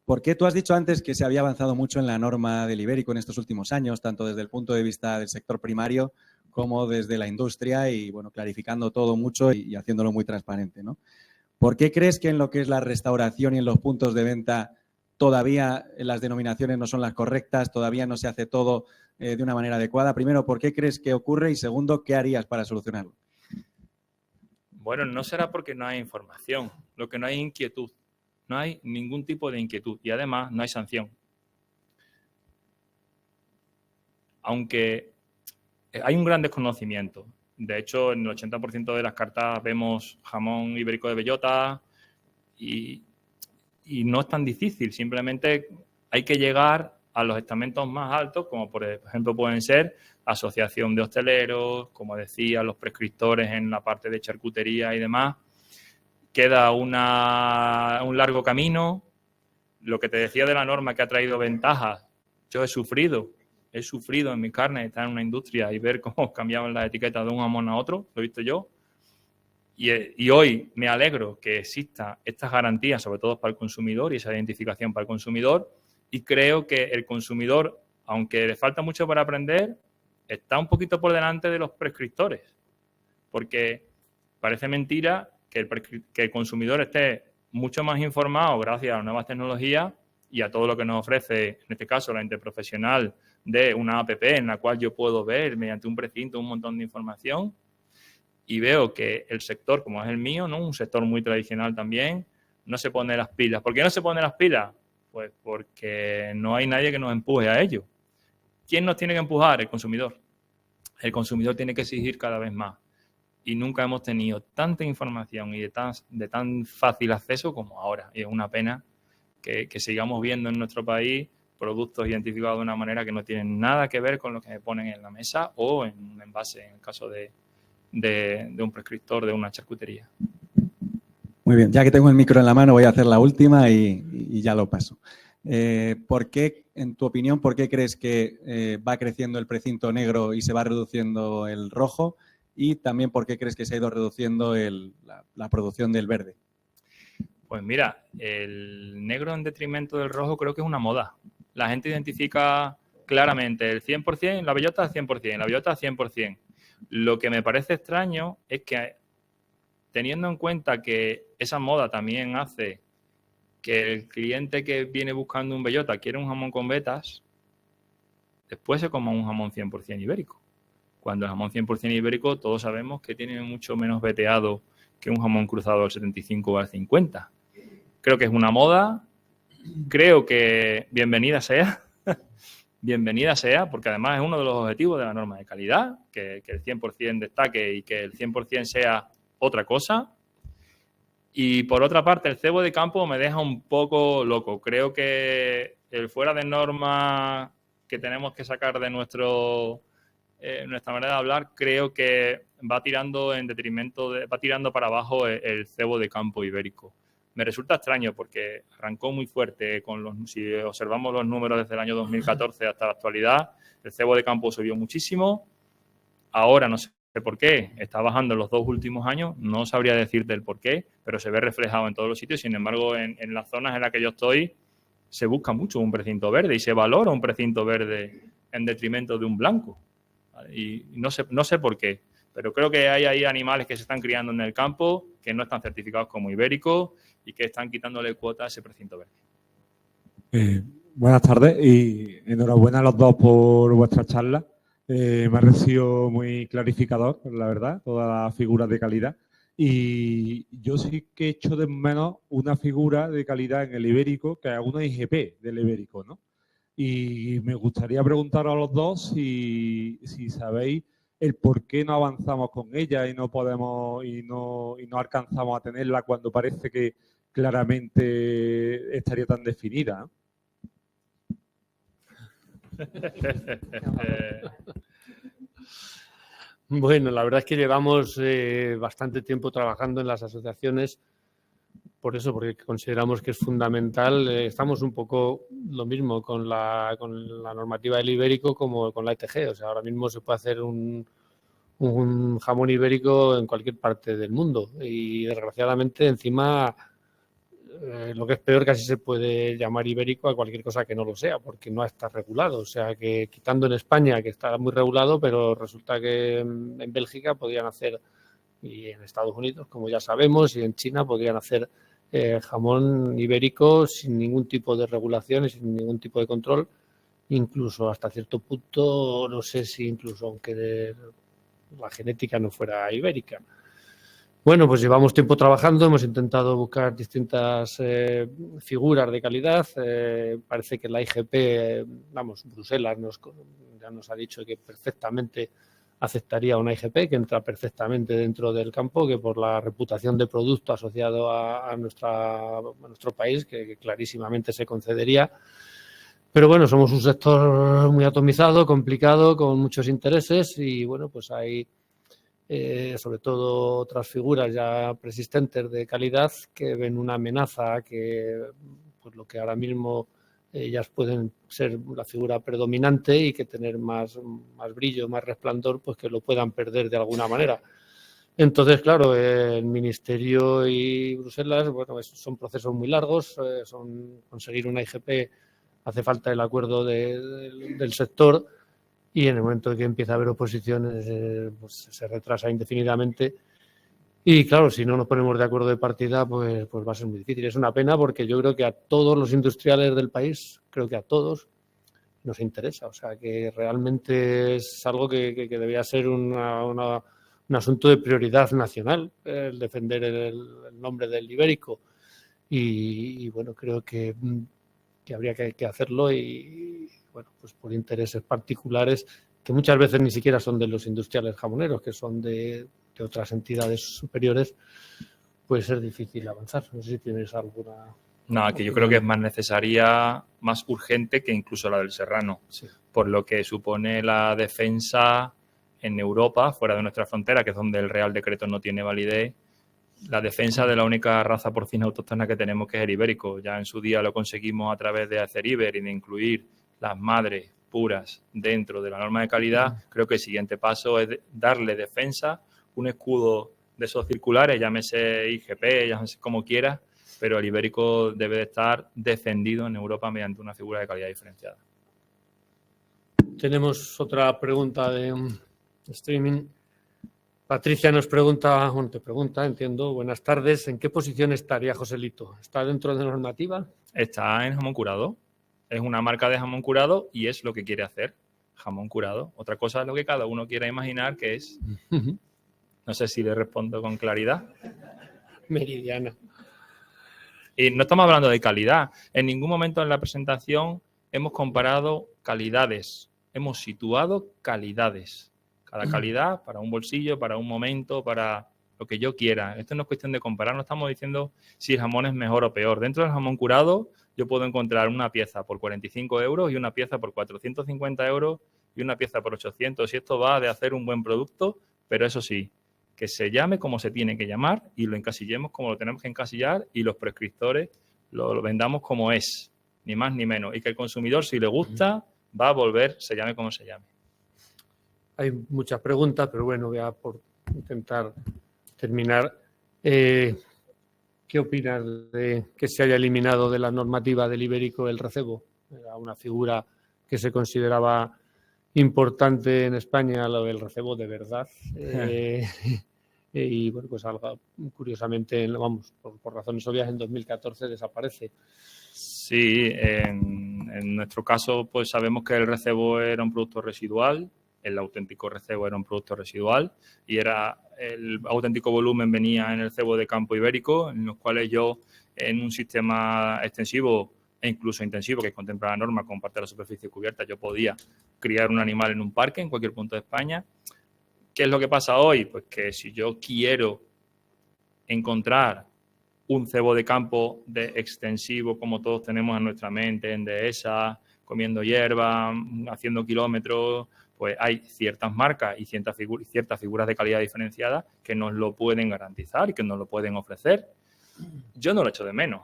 ¿Por qué tú has dicho antes que se había avanzado mucho en la norma del ibérico en estos últimos años, tanto desde el punto de vista del sector primario como desde la industria y, bueno, clarificando todo mucho y haciéndolo muy transparente, ¿no? ¿Por qué crees que en lo que es la restauración y en los puntos de venta todavía las denominaciones no son las correctas, todavía no se hace todo de una manera adecuada? Primero, ¿por qué crees que ocurre? Y segundo, ¿qué harías para solucionarlo? Bueno, no será porque no hay información, lo que no hay inquietud. No hay ningún tipo de inquietud y además no hay sanción. Aunque hay un gran desconocimiento. De hecho, en el 80% de las cartas vemos jamón ibérico de bellota y no es tan difícil. Simplemente hay que llegar a los estamentos más altos, como por ejemplo pueden ser asociación de hosteleros, como decía, los prescriptores en la parte de charcutería y demás. Queda un largo camino. Lo que te decía de la norma que ha traído ventajas, yo he sufrido en mi carne estar en una industria y ver cómo cambiaban las etiquetas de un jamón a otro, lo he visto yo. Y hoy me alegro que exista estas garantías, sobre todo para el consumidor y esa identificación para el consumidor. Y creo que el consumidor, aunque le falta mucho para aprender, está un poquito por delante de los prescriptores. Porque parece mentira que el consumidor esté mucho más informado gracias a las nuevas tecnologías y a todo lo que nos ofrece, en este caso, la interprofesional de una app en la cual yo puedo ver mediante un precinto un montón de información. Y veo que el sector, como es el mío, ¿no? Un sector muy tradicional también, no se pone las pilas. ¿Por qué no se pone las pilas? Pues porque no hay nadie que nos empuje a ello. ¿Quién nos tiene que empujar? El consumidor. El consumidor tiene que exigir cada vez más. Y nunca hemos tenido tanta información y de tan fácil acceso como ahora. Y es una pena que sigamos viendo en nuestro país productos identificados de una manera que no tienen nada que ver con lo que se ponen en la mesa o en un envase, en el caso de un prescriptor de una charcutería. Muy bien, ya que tengo el micro en la mano voy a hacer la última y ya lo paso. ¿Por qué, en tu opinión, por qué crees que va creciendo el precinto negro y se va reduciendo el rojo? Y también, ¿por qué crees que se ha ido reduciendo la producción del verde? Pues mira, el negro en detrimento del rojo creo que es una moda. La gente identifica claramente el 100%, la bellota al 100%, la bellota al 100%. Lo que me parece extraño es que, teniendo en cuenta que esa moda también hace que el cliente que viene buscando un bellota quiere un jamón con vetas, después se coma un jamón 100% ibérico. Cuando el jamón 100% ibérico todos sabemos que tiene mucho menos veteado que un jamón cruzado al 75 o al 50. Creo que es una moda, creo que bienvenida sea, porque además es uno de los objetivos de la norma de calidad, que el 100% destaque y que el 100% sea otra cosa. Y por otra parte, el cebo de campo me deja un poco loco. Creo que el fuera de norma que tenemos que sacar de nuestra manera de hablar, creo que va tirando va tirando para abajo el cebo de campo ibérico. Me resulta extraño porque arrancó muy fuerte si observamos los números desde el año 2014 hasta la actualidad, el cebo de campo subió muchísimo. Ahora no sé por qué, está bajando en los 2 últimos años, no sabría decirte el por qué, pero se ve reflejado en todos los sitios. Sin embargo, en las zonas en las que yo estoy, se busca mucho un precinto verde y se valora un precinto verde en detrimento de un blanco. Y no sé por qué, pero creo que hay ahí animales que se están criando en el campo que no están certificados como ibéricos y que están quitándole cuota a ese precinto verde. Buenas tardes y enhorabuena a los dos por vuestra charla. Me ha parecido muy clarificador, la verdad, todas las figuras de calidad. Y yo sí que echo de menos una figura de calidad en el ibérico, que es una IGP del ibérico, ¿no? Y me gustaría preguntar a los dos si sabéis el por qué no avanzamos con ella y no podemos y no alcanzamos a tenerla cuando parece que claramente estaría tan definida, ¿no? Bueno, la verdad es que llevamos bastante tiempo trabajando en las asociaciones, por eso, porque consideramos que es fundamental. Estamos un poco lo mismo con la normativa del ibérico como con la ETG. O sea, ahora mismo se puede hacer un jamón ibérico en cualquier parte del mundo y desgraciadamente encima lo que es peor, casi se puede llamar ibérico a cualquier cosa que no lo sea, porque no está regulado. O sea, que quitando en España, que está muy regulado, pero resulta que en Bélgica podían hacer, y en Estados Unidos, como ya sabemos, y en China podrían hacer jamón ibérico sin ningún tipo de regulación y sin ningún tipo de control, incluso hasta cierto punto, no sé si incluso aunque la genética no fuera ibérica. Bueno, pues llevamos tiempo trabajando, hemos intentado buscar distintas figuras de calidad. Parece que la IGP, Bruselas ya nos ha dicho que perfectamente aceptaría una IGP, que entra perfectamente dentro del campo, que por la reputación de producto asociado a nuestro país, que clarísimamente se concedería. Pero bueno, somos un sector muy atomizado, complicado, con muchos intereses y bueno, pues hay sobre todo otras figuras ya persistentes de calidad que ven una amenaza que pues lo que ahora mismo ellas pueden ser la figura predominante y que tener más brillo, más resplandor, pues que lo puedan perder de alguna manera. Entonces, claro, el Ministerio y Bruselas, bueno, son procesos muy largos, conseguir una IGP hace falta el acuerdo del sector y en el momento en que empieza a haber oposiciones pues se retrasa indefinidamente. Y claro, si no nos ponemos de acuerdo de partida, pues va a ser muy difícil. Es una pena porque yo creo que a todos los industriales del país, creo que a todos, nos interesa. O sea, que realmente es algo que debería ser un asunto de prioridad nacional, el defender el nombre del ibérico. Y bueno, creo que habría que hacerlo y bueno, pues por intereses particulares que muchas veces ni siquiera son de los industriales jamoneros, que son de otras entidades superiores, puede ser difícil avanzar. No sé si tienes alguna... No, que yo creo que es más necesaria, más urgente que incluso la del serrano, sí, por lo que supone la defensa en Europa, fuera de nuestra frontera, que es donde el Real Decreto no tiene validez, la defensa de la única raza porcina autóctona que tenemos, que es el ibérico. Ya en su día lo conseguimos a través de Aceriber y de incluir las madres puras dentro de la norma de calidad. Creo que el siguiente paso es darle defensa, un escudo de esos circulares, llámese IGP, llámese como quiera, pero el ibérico debe de estar defendido en Europa mediante una figura de calidad diferenciada. Tenemos otra pregunta de streaming. Patricia nos pregunta, bueno, te pregunta, entiendo, buenas tardes, ¿en qué posición estaría Joselito? ¿Está dentro de normativa? Está en jamón curado. Es una marca de jamón curado y es lo que quiere hacer. jamón curado. Otra cosa es lo que cada uno quiera imaginar que es. No sé si le respondo con claridad. Meridiana. Y no estamos hablando de calidad. En ningún momento en la presentación hemos comparado calidades. Hemos situado calidades. Cada calidad para un bolsillo, para un momento, para lo que yo quiera. Esto no es cuestión de comparar. No estamos diciendo si el jamón es mejor o peor. Dentro del jamón curado yo puedo encontrar una pieza por 45 euros y una pieza por 450 euros y una pieza por 800. Y esto va de hacer un buen producto, pero eso sí, que se llame como se tiene que llamar y lo encasillemos como lo tenemos que encasillar y los prescriptores lo vendamos como es, ni más ni menos. Y que el consumidor, si le gusta, va a volver, se llame como se llame. Hay muchas preguntas, pero bueno, voy a por intentar terminar. ¿Qué opinas de que se haya eliminado de la normativa del ibérico el recebo? Era una figura que se consideraba importante en España, lo del recebo de verdad. Y bueno, pues algo, curiosamente, vamos, por razones obvias, en 2014 desaparece. Sí, en nuestro caso, pues sabemos que el recebo era un producto residual, el auténtico recebo era un producto residual y el auténtico volumen venía en el cebo de campo ibérico, en los cuales yo, en un sistema extensivo e incluso intensivo que contempla la norma con parte de la superficie cubierta, yo podía criar un animal en un parque en cualquier punto de España. ¿Qué es lo que pasa hoy? Pues que si yo quiero encontrar un cebo de campo de extensivo como todos tenemos en nuestra mente, en dehesa, comiendo hierba, haciendo kilómetros, pues hay ciertas marcas y ciertas figuras de calidad diferenciada que nos lo pueden garantizar y que nos lo pueden ofrecer. Yo no lo echo de menos,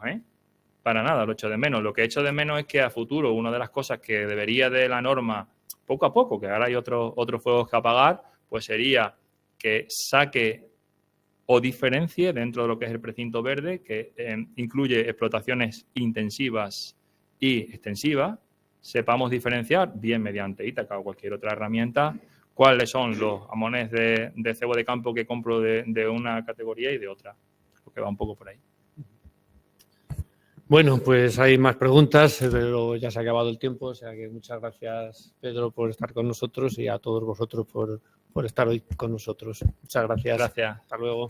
para nada lo echo de menos. Lo que echo de menos es que a futuro una de las cosas que debería de la norma, poco a poco, que ahora hay otros fuegos que apagar, pues sería que saque o diferencie dentro de lo que es el precinto verde, que incluye explotaciones intensivas y extensivas, sepamos diferenciar, bien mediante Ítaca o cualquier otra herramienta, cuáles son los jamones de cebo de campo que compro de una categoría y de otra. Creo que va un poco por ahí. Bueno, pues hay más preguntas, pero ya se ha acabado el tiempo, o sea que muchas gracias, Pedro, por estar con nosotros y a todos vosotros por estar hoy con nosotros. Muchas gracias. Gracias. Hasta luego.